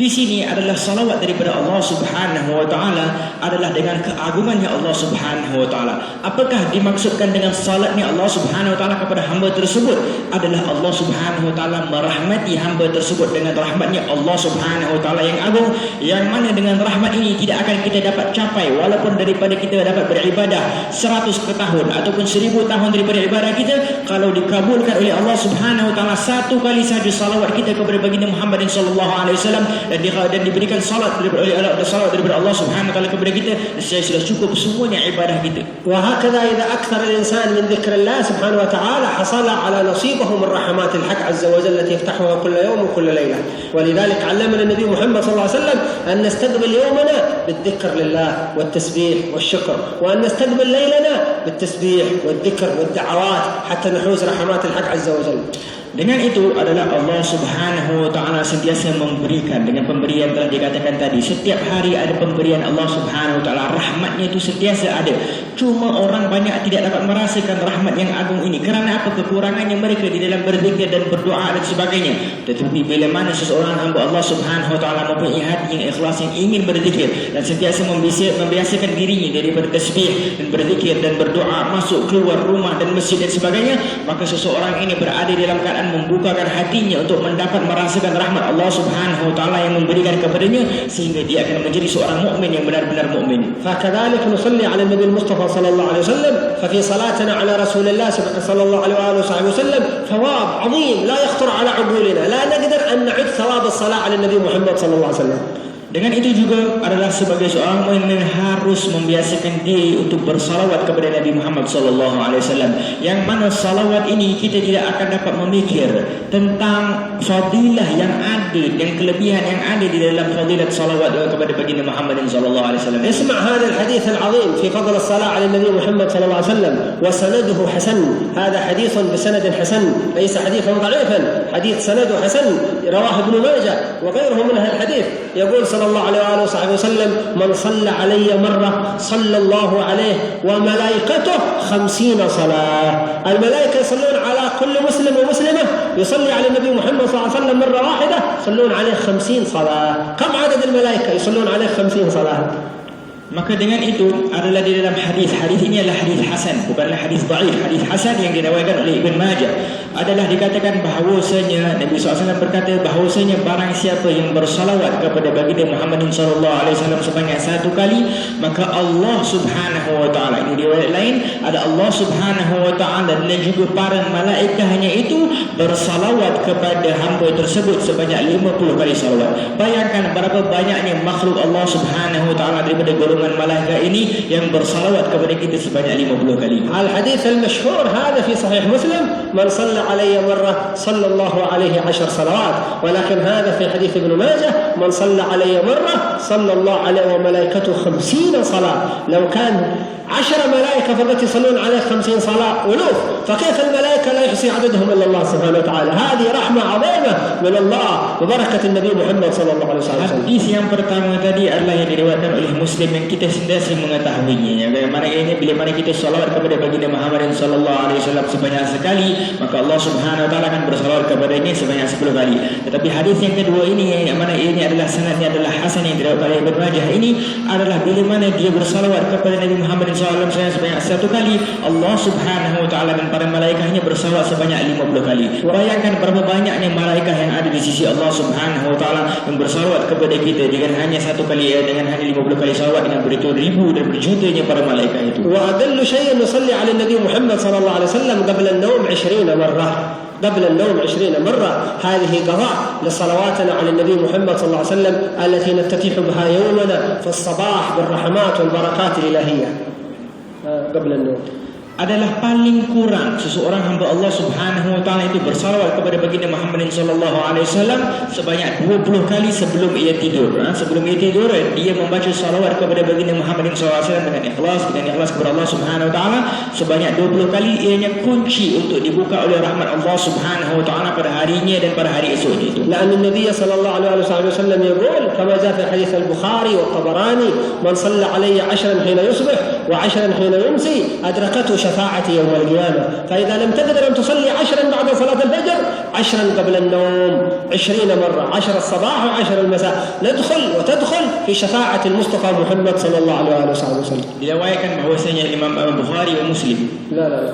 Di sini adalah salawat daripada Allah Subhanahu wa taala adalah dengan keagungannya Allah Subhanahu wa taala. Apakah dimaksudkan dengan salatnya Allah Subhanahu wa taala kepada hamba tersebut? Adalah Allah Subhanahu wa taala merahmati hamba tersebut dengan rahmatnya Allah Subhanahu wa taala yang agung, yang mana dengan rahmat ini tidak akan kita dapat capai walaupun daripada kita dapat beribadah 100 tahun ataupun 1000 tahun daripada ibadah kita, kalau dikabulkan oleh Allah Subhanahu wa taala 1 kali saja salawat kita kepada baginda Muhammad sallallahu alaihi wasallam dan diberikan salat daripada Allah Subhanahu wa taala kepada kita, saya sudah cukup semuanya ibadah kita. وهكذا إذا أكثر الإنسان من ذكر الله سبحانه وتعالى حصل على نصيبه من رحمات الحق عز وجل التي يفتحها كل يوم وكل ليلة. ولذلك علمنا النبي محمد صلى الله عليه وسلم أن نستقبل يومنا بالذكر لله والتسبيح والشكر، وأن نستقبل ليلنا بالتسبيح والذكر والدعوات حتى نحوز رحمات الحق عز وجل. Dengan itu adalah Allah Subhanahu wa taala sentiasa memberikan dengan pemberian telah dikatakan tadi. Setiap hari ada pemberian Allah Subhanahu wa taala, rahmatnya itu sentiasa ada. Cuma orang banyak tidak dapat merasakan rahmat yang agung ini. Kerana apa? Kekurangannya mereka di dalam berzikir dan berdoa dan sebagainya. Tetapi bila mana seseorang hamba Allah Subhanahu wa taala mempunyai hati yang ikhlas, yang ingin berzikir dan sentiasa membiasakan dirinya daripada tasbih dan berzikir dan berdoa, masuk keluar rumah dan masjid dan sebagainya, maka seseorang ini berada dalam keadaan keadaan membukakan hatinya untuk mendapat merasakan rahmat Allah Subhanahu wa taala yang memberikan kepadanya, sehingga dia akan menjadi seorang mukmin yang benar-benar mukmin. فكذلك نصلي على النبي المصطفى صلى الله عليه وسلم، ففي صلاتنا على رسول الله صلى الله عليه وآله وسلم ثواب عظيم لا يخطر على عقولنا، لا نقدر أن نعد ثواب الصلاة على النبي محمد صلى الله عليه وسلم. Dengan itu juga adalah sebagai seorang mukmin harus membiasakan diri untuk bersalawat kepada Nabi Muhammad sallallahu alaihi wasallam. Yang mana salawat ini kita tidak akan dapat memikir tentang fadilah yang ada dan kelebihan yang ada di dalam fadilat salawat kepada baginda Muhammad sallallahu alaihi wasallam. اسمع هذا الحديث العظيم في فضل الصلاة على النبي محمد صلى الله عليه وسلم وسنده حسن. هذا حديث بسند حسن ليس حديثا ضعيفا، حديث سنده حسن رواه ابن ماجه وغيره من هذا الحديث. يقول صلى الله عليه وآله وصحبه وسلم: من صلى علي مرة صلى الله عليه وملائكته 50 صلاة. الملائكة يصلون على كل مسلم ومسلمة يصلي على النبي محمد صلى الله عليه وسلم مرة واحدة يصلون عليه 50 صلاة. كم عدد الملائكة يصلون عليه 50 صلاة؟ Maka dengan itu adalah di dalam hadis ini adalah hadis hasan, bukanlah hadis dhaif. Hadis hasan yang diriwayatkan oleh Ibn Majah adalah dikatakan bahawasanya Nabi SAW berkata bahawasanya barang siapa yang bersalawat kepada baginda Muhammad SAW sebanyak 1 kali, maka Allah Subhanahu wa taala, ini riwayat lain, ada Allah Subhanahu wa taala dan juga para malaikatnya itu bersalawat kepada hamba tersebut sebanyak 50 kali salawat. Bayangkan berapa banyaknya makhluk Allah Subhanahu wa taala daripada golongan malaikat ini yang bersalawat kepada kita sebanyak 50 kali. الحديث المشهور هذا في صحيح مسلم: من صلى علي مرة صلى الله عليه 10 صلوات. ولكن هذا في حديث ابن ماجه: من صلى علي مرة صلى الله عليه وملائكته 50 صلاة. لو كان 10 ملائكة فقط يصلون عليه 50 صلاة ألوف، فكيف الملائكة لا يحصي عددهم إلا الله سبحانه وتعالى؟ هذه رحمة عظيمة من الله وبركة النبي محمد صلى الله عليه وسلم. Hadis yang pertama tadi adalah yang diriwayatkan oleh Muslim yang kita sentiasa mengetahuinya. Bagaimana ini bila mana kita salawat kepada baginda Muhammad sallallahu alaihi wasallam sebanyak sekali, maka Allah Subhanahu wa taala akan bersalawat kepadanya sebanyak 10 kali. Tetapi hadis yang kedua ini yang mana ini adalah sanadnya adalah hasan yang diriwayatkan oleh Ibnu Majah, ini adalah bila mana dia bersalawat kepada Nabi Muhammad SAW sebanyak 1 kali, Allah Subhanahu wa taala dan para malaikatnya bersalawat sebanyak 50 kali. Bayangkan berapa banyaknya malaikat yang ada di sisi Allah Subhanahu wa taala yang bersalawat kepada kita dengan hanya 1 kali, dengan hanya 50 kali salawat, dengan beribu dan berjutanya para malaikat itu. وأدل شيء نصلي على النبي محمد صلى الله عليه وسلم قبل النوم 20 مرة. قبل النوم 20 مرة. هذه قضاء لصلواتنا على النبي محمد صلى الله عليه وسلم التي نفتتح بها يومنا في الصباح بالرحمات والبركات الإلهية قبل النوم. Adalah paling kurang seseorang hamba Allah Subhanahu wa taala itu bersalawat kepada baginda Muhammad sallallahu alaihi wasallam sebanyak 20 kali sebelum ia tidur. Sebelum ia tidur dia membaca salawat kepada baginda Muhammad sallallahu alaihi wasallam dengan ikhlas kepada Allah Subhanahu wa taala sebanyak 20 kali. Ianya kunci untuk dibuka oleh rahmat Allah Subhanahu wa taala pada harinya dan pada hari esoknya itu. لأن النبي صلى الله عليه وسلم يقول كما جاء في حديث البخاري والطبراني: من صلى علي 10 حين يصبح و10 حين يمسي أدركته شفاعتي يوم القيامة. فإذا لم تقدر أن تصلي 10 بعد صلاة الفجر 10 قبل النوم 20 مرة، 10 الصباح و10 المساء، ندخل وتدخل في شفاعة المصطفى محمد صلى الله عليه وسلم. Diriwayatkan bahwasanya Imam Bukhari dan Muslim. لا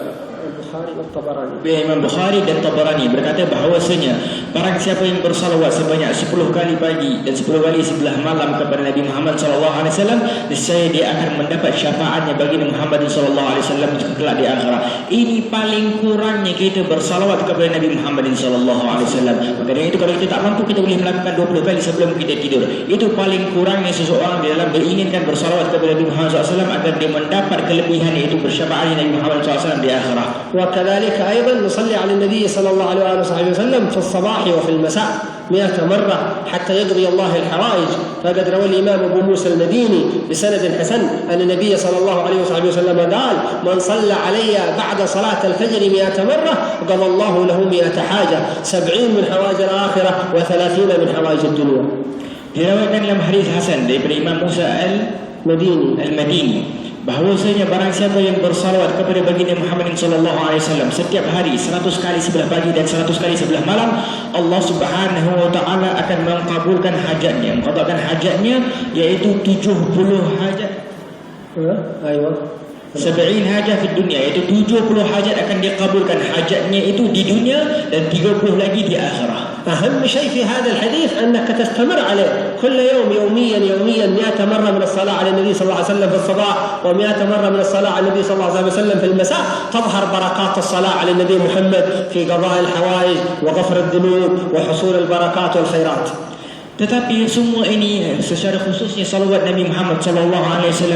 Bukhari dan Tabarani. Imam Bukhari dan Tabarani berkata bahawasanya barang siapa yang bersalawat sebanyak 10 kali pagi dan 10 kali sebelah malam kepada Nabi Muhammad sallallahu alaihi wasallam, niscaya dia akan mendapat syafaatnya bagi Muhammad sallallahu alaihi wasallam kelak di akhirat. Ini paling kurangnya kita bersalawat kepada Nabi Muhammad sallallahu alaihi wasallam. Maka dengan itu kalau kita tak mampu, kita boleh melakukan 20 kali sebelum kita tidur. Itu paling kurangnya seseorang di dalam beringinkan bersalawat kepada Nabi Muhammad sallallahu alaihi wasallam agar dia mendapat kelebihan yaitu bersyafaat Nabi Muhammad sallallahu alaihi wasallam di akhirat. وكذلك أيضا نصلي على النبي صلى الله عليه وسلم في الصباح وفي المساء 100 مرة حتى يقضي الله الحوائج. فقد روى الإمام أبو موسى المديني بسند حسن أن النبي صلى الله عليه وسلم قال: من صلى علي بعد صلاة الفجر 100 مرة قضى الله له 100 حاجة، 70 من حوائج الآخرة و30 من حوائج الدنيا. Diriwayatkan dalam hadis hasan daripada Imam Musa al-Madini bahwasanya barang siapa yang bersalawat kepada baginda Muhammad sallallahu alaihi wasallam setiap hari 100 kali sebelah pagi dan 100 kali sebelah malam, Allah Subhanahu wa taala akan mengabulkan hajatnya, mengqadakan hajatnya, yaitu 70 hajat. Aywa. 70 hajat di dunia, iaitu 70 hajat akan dikabulkan hajatnya itu di dunia dan 30 lagi di akhirat. أهم شيء في هذا الحديث أنك تستمر عليه كل يوم يوميا 100 مرة من الصلاة على النبي صلى الله عليه وسلم في الصباح و100 مرة من الصلاة على النبي صلى الله عليه وسلم في المساء. تظهر بركات الصلاة على النبي محمد في قضاء الحوائج وغفر الذنوب وحصول البركات والخيرات. Tetapi semua ini secara khususnya salawat Nabi Muhammad SAW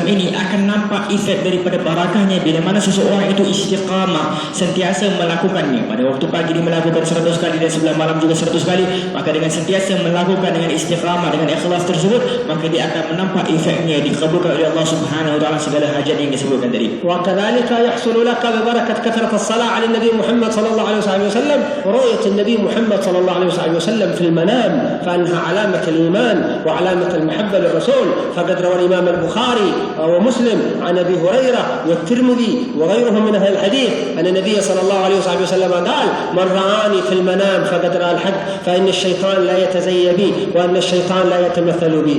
ini akan nampak efek daripada barakahnya bila mana seseorang itu istiqamah, sentiasa melakukannya. Pada waktu pagi dia melakukan 100 kali dan sebelah malam juga 100 kali, maka dengan sentiasa melakukan dengan istiqamah, dengan ikhlas tersebut, maka dia akan menampak efeknya dikabulkan oleh Allah Subhanahu wa taala segala hajat yang disebutkan tadi. وكذلك يحصل لك ببركة كثرة الصلاة على النبي محمد صلى الله عليه وسلم رؤية النبي محمد صلى الله عليه وسلم في المنام، فإنها علامة الإيمان وعلامة المحبة للرسول. فقد روى الإمام البخاري ومسلم عن أبي هريرة والترمذي وغيرهم من أهل الحديث أن النبي صلى الله عليه وسلم قال: من رآني في المنام فقد رأى الحق فإن الشيطان لا يتزي بي وأن الشيطان لا يتمثل بي.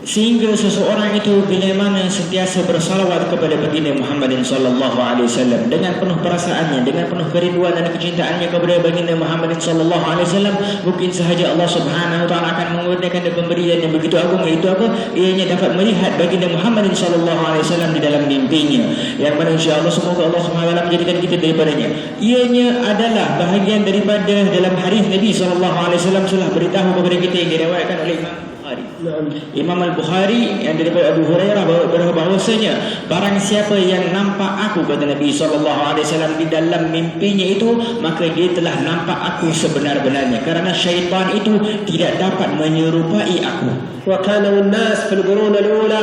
Sehingga seseorang itu bila mana sentiasa bersalawat kepada baginda Muhammad sallallahu alaihi wasallam dengan penuh perasaannya, dengan penuh kerinduan dan kecintaannya kepada baginda Muhammad sallallahu alaihi wasallam, mungkin sahaja Allah Subhanahu wa taala akan mengurniakan pemberian yang begitu agung, iaitu apa? Ianya dapat melihat baginda Muhammad sallallahu alaihi wasallam di dalam mimpinya, yang mana insyaallah semoga Allah Subhanahu wa taala menjadikan kita daripadanya. Ianya adalah bahagian daripada dalam hadis Nabi sallallahu alaihi wasallam telah beritahu kepada kita yang diriwayatkan oleh Imam Al-Bukhari yang daripada Abu Hurairah bahwasanya barang siapa yang nampak aku, kata Nabi SAW, di dalam mimpinya itu, maka dia telah nampak aku sebenar-benarnya, kerana syaitan itu tidak dapat menyerupai aku. وكان الناس في القرون الأولى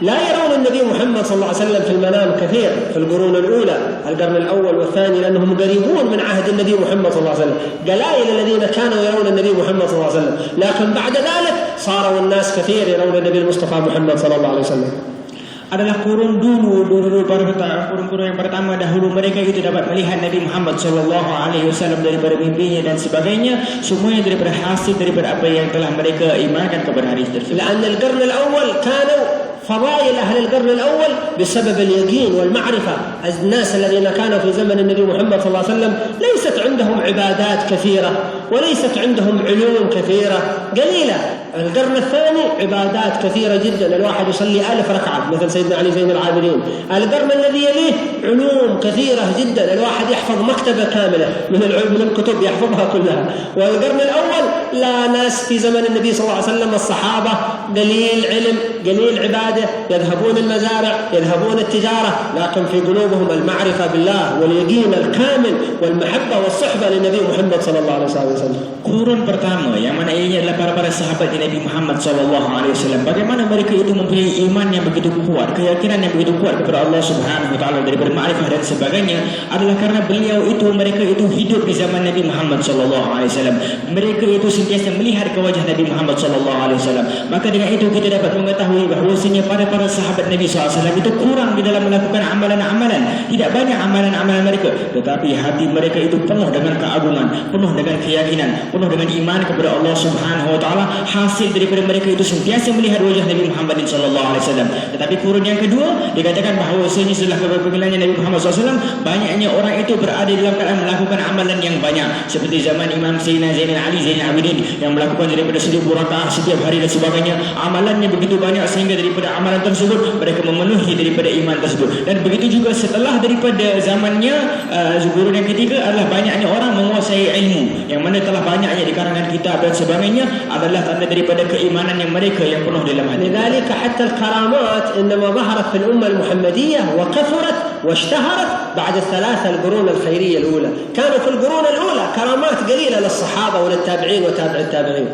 لا يرون النبي محمد صلى الله عليه وسلم في المنام كثير في القرون الأولى، القرن الأول والثاني، لأنهم قريبون من عهد النبي محمد صلى الله عليه وسلم، قلائل الذين كانوا يرون النبي محمد صلى الله عليه وسلم. لكن بعد ذلك صاروا الناس كثير يرون النبي المصطفى محمد صلى الله عليه وسلم. Adalah kurun dulu kurun yang pertama dahulu mereka itu dapat melihat Nabi Muhammad sallallahu alaihi wasallam daripada mimpinya dan sebagainya, semuanya daripada hasil daripada apa yang telah mereka imankan kepada hadis tersebut. لأن القرن الأول كانوا فضائل أهل القرن الأول بسبب اليقين والمعرفة. الناس الذين كانوا في زمن النبي محمد صلى الله عليه وسلم ليست عندهم عبادات كثيرة وليست عندهم علوم كثيرة، قليلة. القرن الثاني عبادات كثيرة جدا، الواحد يصلي 1000 ركعة مثل سيدنا علي زين العابدين. القرن الذي يليه علوم كثيرة جدا، الواحد يحفظ مكتبة كاملة من الكتب يحفظها كلها. والقرن الأول لا، ناس في زمن النبي صلى الله عليه وسلم الصحابة قليل علم قليل عبادة، يذهبون المزارع يذهبون التجارة، لكن في قلوبهم المعرفة بالله واليقين الكامل والمحبة والصحبة للنبي محمد صلى الله عليه وسلم. Kurun pertama yang mana ianya adalah para sahabat Nabi Muhammad sallallahu alaihi wasallam, bagaimana mereka itu mempunyai iman yang begitu kuat, keyakinan yang begitu kuat kepada Allah Subhanahu wa taala daripada ma'rifah dan sebagainya, adalah kerana mereka itu hidup di zaman Nabi Muhammad sallallahu alaihi wasallam. Mereka itu sentiasa melihat ke wajah Nabi Muhammad sallallahu alaihi wasallam. Maka dengan itu kita dapat mengetahui bahawasanya para sahabat Nabi sallallahu alaihi wasallam itu kurang di dalam melakukan amalan-amalan, tidak banyak amalan-amalan mereka, tetapi hati mereka itu penuh dengan keagungan, penuh dengan keyakinan, penuh dengan iman kepada Allah Subhanahu wa taala. Hasil daripada mereka itu sentiasa melihat wajah Nabi Muhammad sallallahu alaihi wasallam. Tetapi kurun yang kedua dikatakan bahawasanya setelah kepimpinan Nabi Muhammad SAW, banyaknya orang itu berada dalam keadaan melakukan amalan yang banyak, seperti zaman Imam Sayyidina Zainal Ali Zainal Abidin yang melakukan daripada 1000 rakaat setiap hari dan sebagainya. Amalannya begitu banyak sehingga daripada amalan tersebut mereka memenuhi daripada iman tersebut. Dan begitu juga setelah daripada zamannya kurun yang ketiga adalah banyaknya orang menguasai ilmu, yang mana telah banyaknya di karangan kitab dan sebagainya, adalah tanda daripada keimanan yang mereka yang penuh dalam hati. لذلك حتى الكرامات إنما ظهرت في الأمة المحمدية وكثرت واشتهرت بعد الثلاثة القرون الخيرية الأولى. كانوا في القرون الأولى كرامات قليلة للصحابة وللتابعين وتابع التابعين.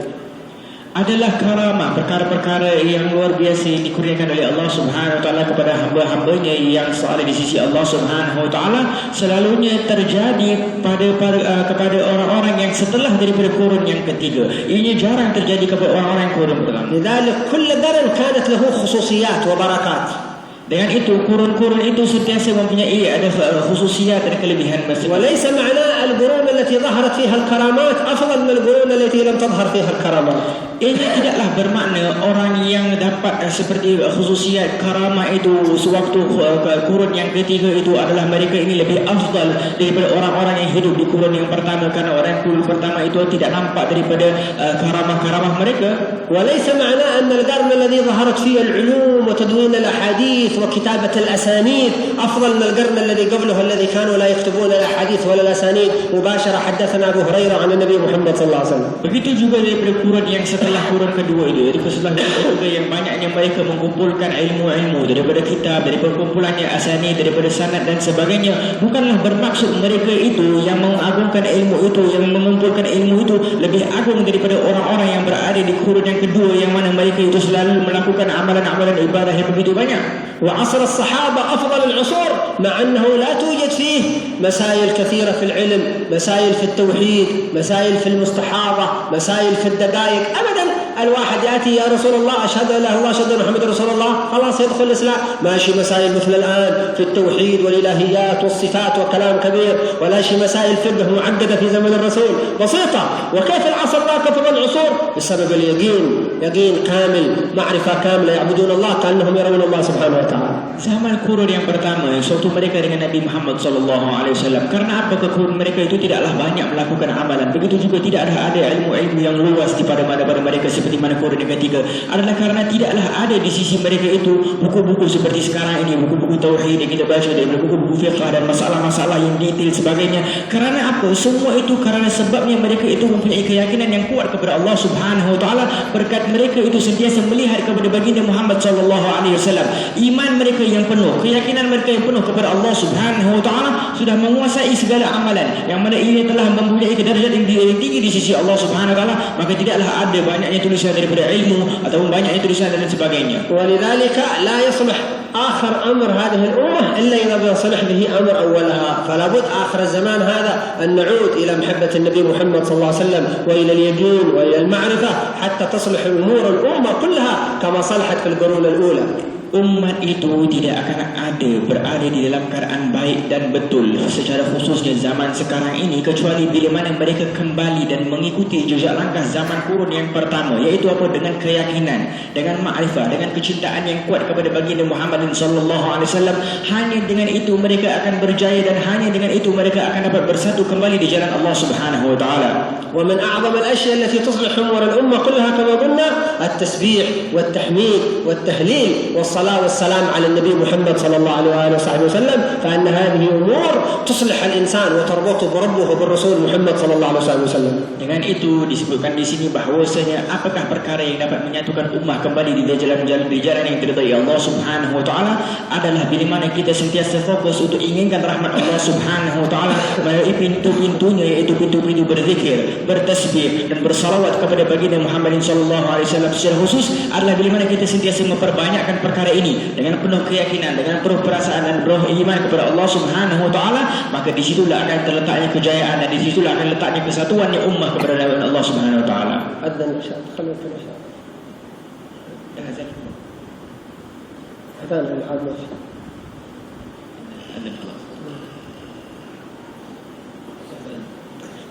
Adalah karamah, perkara-perkara yang luar biasa yang dikurniakan oleh Allah Subhanahu wa taala kepada hamba-hambanya yang ada di sisi Allah Subhanahu wa taala, selalunya terjadi kepada orang-orang yang setelah daripada kurun yang ketiga. Ini jarang terjadi kepada orang-orang yang kurun pertama. لذلك كل قرن كانت له خصوصيات وبركات. Dengan itu kurun-kurun itu sentiasa mempunyai ada khususiat dan kelebihan masing-masing. وليس معناه القرون التي ظهرت فيها الكرامات أفضل من القرون التي لم تظهر فيها الكرامات. Ini tidaklah bermakna orang yang dapat seperti khususiat karamah itu sewaktu kurun yang ketiga itu adalah mereka ini lebih afdal daripada orang-orang yang hidup di kurun yang pertama, karena orang kurun pertama itu tidak nampak daripada karamah-karamah mereka. وليس معناه أن القرن الذي ظهرت فيه العلوم وتدوين الأحاديث وكتابة الأسانيد أفضل من القرن الذي قبله الذي كانوا لا يكتبون الأحاديث ولا الأسانيد مباشرة. حدثنا أبو هريرة عن النبي محمد صلى الله عليه وسلم. Begitu juga daripada kurun yang setelah kurun kedua itu, jadi setelah kedua yang banyaknya mereka mengumpulkan ilmu-ilmu daripada kitab, daripada kumpulannya asanid, daripada sanad dan sebagainya. Bukanlah bermaksud mereka itu yang mengagungkan ilmu itu, yang mengumpulkan ilmu itu lebih agung daripada orang-orang yang berada di kurun yang kedua, yang mana mereka itu selalu melakukan amalan-amalan ibadah yang begitu banyak. وعصر الصحابة أفضل العصور مع أنه لا توجد فيه مسائل كثيرة في العلم، مسائل في التوحيد، مسائل في المستحاضة، مسائل في الدقائق. أبدا الواحد يأتي يا رسول الله أشهد أن لا إله إلا الله أشهد أن محمد رسول الله، خلاص يدخل الإسلام. ماشي مسائل مثل الآن في التوحيد والإلهيات والصفات وكلام كبير، ولا شيء مسائل فقه معقدة في زمن الرسول بسيطة. وكيف العصر ذاك أفضل العصور؟ بسبب اليقين، يقين كامل، معرفة كاملة، يعبدون الله كأنهم يرون الله سبحانه وتعالى. Zaman kurun yang pertama, suatu mereka dengan Nabi Muhammad SAW. Karena apa? Kurun mereka itu tidaklah banyak melakukan amalan. Begitu juga tidak ada ilmu-ilmu yang luas di pada mereka seperti mana kurun yang ketiga. Adalah karena tidaklah ada di sisi mereka itu buku-buku seperti sekarang ini, buku-buku tauhid yang kita baca, dan buku-buku fiqh dan masalah-masalah yang detail sebagainya. Karena apa? Semua itu karena sebabnya mereka itu mempunyai keyakinan yang kuat kepada Allah Subhanahu Wa Taala. Berkat mereka itu sentiasa melihat kepada baginda Muhammad SAW. Iman mereka yang penuh, keyakinan mereka yang penuh kepada Allah Subhanahu Wa Taala sudah menguasai segala amalan, yang mana ia telah mempunyai darjat yang tinggi di sisi Allah Subhanahu Wa Taala. Maka tidaklah ada banyaknya tulisan daripada ilmu ataupun banyaknya tulisan dan sebagainya. ولذلك لا يصلح آخر أمر هذه الأمة إلا إذا يصلح به أمر أولها. فلا بد آخر الزمان هذا أن نعود إلى محبة النبي محمد صلى الله عليه وسلم وإلى اليقين وإلى المعرفة حتى تصلح أمور الأمة كلها كما صلحت في القرون الأولى. Umat itu tidak akan ada berada di dalam keadaan baik dan betul secara khususnya zaman sekarang ini kecuali bila mana mereka kembali dan mengikuti jejak langkah zaman kurun yang pertama, iaitu apa? Dengan keyakinan, dengan ma'rifah, dengan kecintaan yang kuat kepada baginda Muhammad SAW. Hanya dengan itu mereka akan berjaya, dan hanya dengan itu mereka akan dapat bersatu kembali di jalan Allah Subhanahu Wa Taala. ومن أعظم الأشياء التي تصلح أمور الأمة كلها كما قلنا التسبيح والتحميد والتهليل والصلاة والسلام على النبي محمد صلى الله عليه وآله وصحبه وسلم. فإن هذه أمور تصلح الإنسان وتربطه بربه وبالرسول محمد صلى الله عليه وسلم. Dengan itu disebutkan di sini bahwasanya apakah perkara yang dapat menyatukan ummah kembali di jalan yang diridai Allah Subhanahu Wa Taala adalah bila mana kita sentiasa fokus untuk inginkan rahmat Allah Subhanahu Wa Taala melalui pintu-pintunya, yaitu pintu-pintu berzikir, bertasbih dan bersalawat kepada baginda Muhammad SAW. Secara khusus adalah bila mana kita sentiasa memperbanyakkan perkara ini dengan penuh keyakinan, dengan penuh perasaan dan penuh iman kepada Allah Subhanahu Wa Taala, maka di situlah akan terletaknya kejayaan, dan di situlah akan letaknya kesatuannya ummah kepada Allah Subhanahu Wa Taala.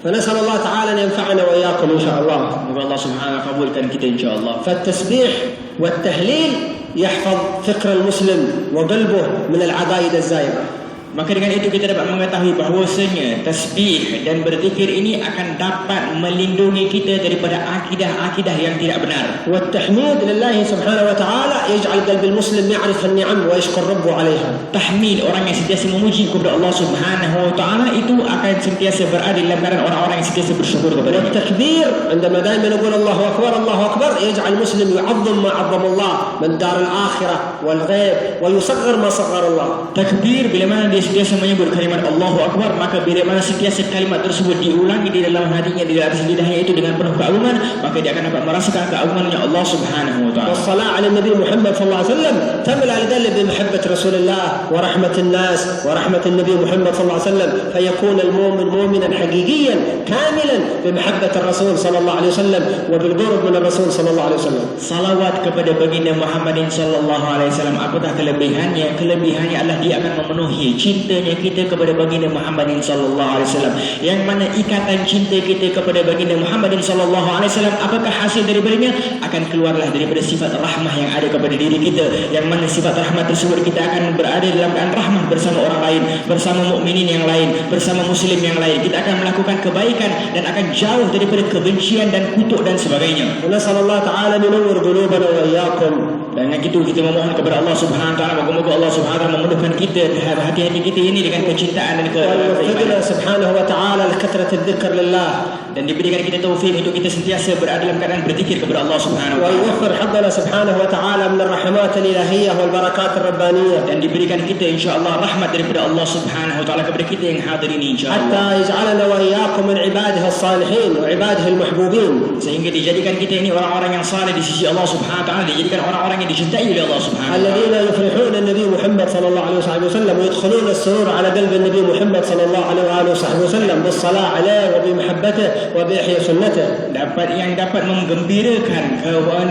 فنسأل الله تعالى أن ينفعنا وإياكم إن شاء الله. Semoga Allah Subhanahu Wa Taala kabulkan kita insyaallah. فالتسبيح والتهليل يحفظ فكر المسلم وقلبه من العقائد الزائغة. Maka dengan itu kita dapat mengetahui bahawasanya tasbih dan berzikir ini akan dapat melindungi kita daripada akidah-akidah yang tidak benar. والتحميد لله سبحانه وتعالى يجعل قلب المسلم يعرف النعم ويشكر ربه عليها. Tahmid, orang yang sentiasa memuji kepada Allah Subhanahu Wa Taala, itu akan sentiasa berada dalam keadaan orang-orang yang sentiasa bersyukur kepada. والتكبير عندما دائما نقول الله أكبر الله أكبر يجعل المسلم يعظم ما عظم الله من دار الآخرة والغيب ويصغر ما صغر الله. Takbir bila mana dia dia sentiasa menyebut kalimat Allahu Akbar, maka bila mana sentiasa kalimat tersebut diulangi di dalam hatinya, di atas lidahnya itu dengan penuh keagungan, maka dia akan dapat merasakan keagungannya Allah Subhanahu wa taala. والصلاة على النبي محمد صلى الله عليه وسلم تمل على ذلك بمحبة رسول الله ورحمة الناس ورحمة النبي محمد صلى الله عليه وسلم، فيكون المؤمن مؤمنا حقيقيا كاملا بمحبة الرسول صلى الله عليه وسلم وبالقرب من الرسول صلى الله عليه وسلم. Salawat kepada baginda Muhammadin sallallahu alaihi wasallam, apakah kelebihannya? Kelebihannya adalah dia akan memenuhi cintanya kita kepada baginda Muhammadin sallallahu alaihi wasallam. Yang mana ikatan cinta kita kepada baginda Muhammadin sallallahu alaihi wasallam, apakah hasil daripadanya? Akan keluarlah daripada sifat rahmah yang ada kepada diri kita. Yang mana sifat rahmah tersebut kita akan berada dalam keadaan rahmah bersama orang lain, bersama mukminin yang lain, bersama muslim yang lain. Kita akan melakukan kebaikan dan akan jauh daripada kebencian dan kutuk dan sebagainya. ونسأل الله تعالى أن ينور قلوبنا وإياكم. Dan dengan itu kita memohon kepada Allah Subhanahu wa taala, moga-moga Allah Subhanahu wa taala memenuhkan kita, hati-hati kita ini dengan kecintaan dan ويوفقنا سبحانه وتعالى لكثرة الذكر لله. dan diberikan kita taufik untuk kita sentiasa berada dalam keadaan berzikir kepada Allah Subhanahu wa taala. ويوفر حظنا سبحانه وتعالى من الرحمات الإلهية والبركات الربانية. Dan diberikan kita insyaallah rahmat daripada Allah Subhanahu wa taala kepada kita yang hadir ini insyaallah. حتى يجعلنا وإياكم من عباده الصالحين وعباده المحبوبين. Sehingga dijadikan kita ini orang-orang yang saleh di sisi Allah Subhanahu wa taala, dijadikan orang-orang yang dicintai oleh Allah Subhanahu wa taala. الذين يفرحون النبي محمد صلى الله عليه وسلم ويدخلون السرور على قلب النبي محمد صلى الله عليه وآله وسلم بالصلاة عليه وبمحبته وبإحياء سنته. dapat menggembirakan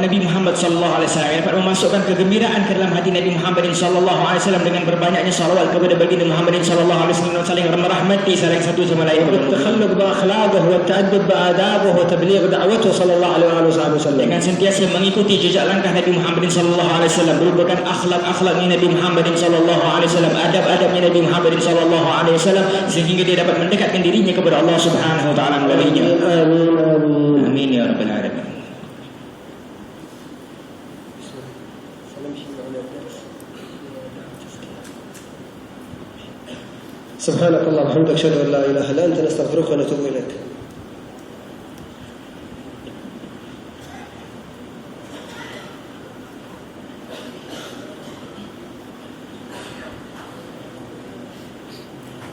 Nabi Muhammad sallallahu alaihi wasallam, yang dapat memasukkan kegembiraan ke dalam hati Nabi Muhammad sallallahu alaihi wasallam dengan berbanyaknya salawat kepada baginda Muhammad sallallahu alaihi wasallam, saling merahmati saling satu sama lain, بالتخلق بأخلاقه والتأدب بآدابه وتبليغ دعوته صلى الله عليه وسلم. dengan sentiasa mengikuti jejak langkah Nabi Muhammad sallallahu alaihi wasallam, merupakan akhlak-akhlaknya Nabi Muhammad sallallahu alaihi wasallam, adab-adabnya Nabi Muhammad sallallahu alaihi wasallam, sehingga dia dapat mendekatkan dirinya kepada Allah Subhanahu wa taala melaluinya. آمين آمين. Amin ya rabbal alamin. سبحانك اللهم وبحمدك أشهد أن لا إله إلا أنت نستغفرك ونتوب إليك.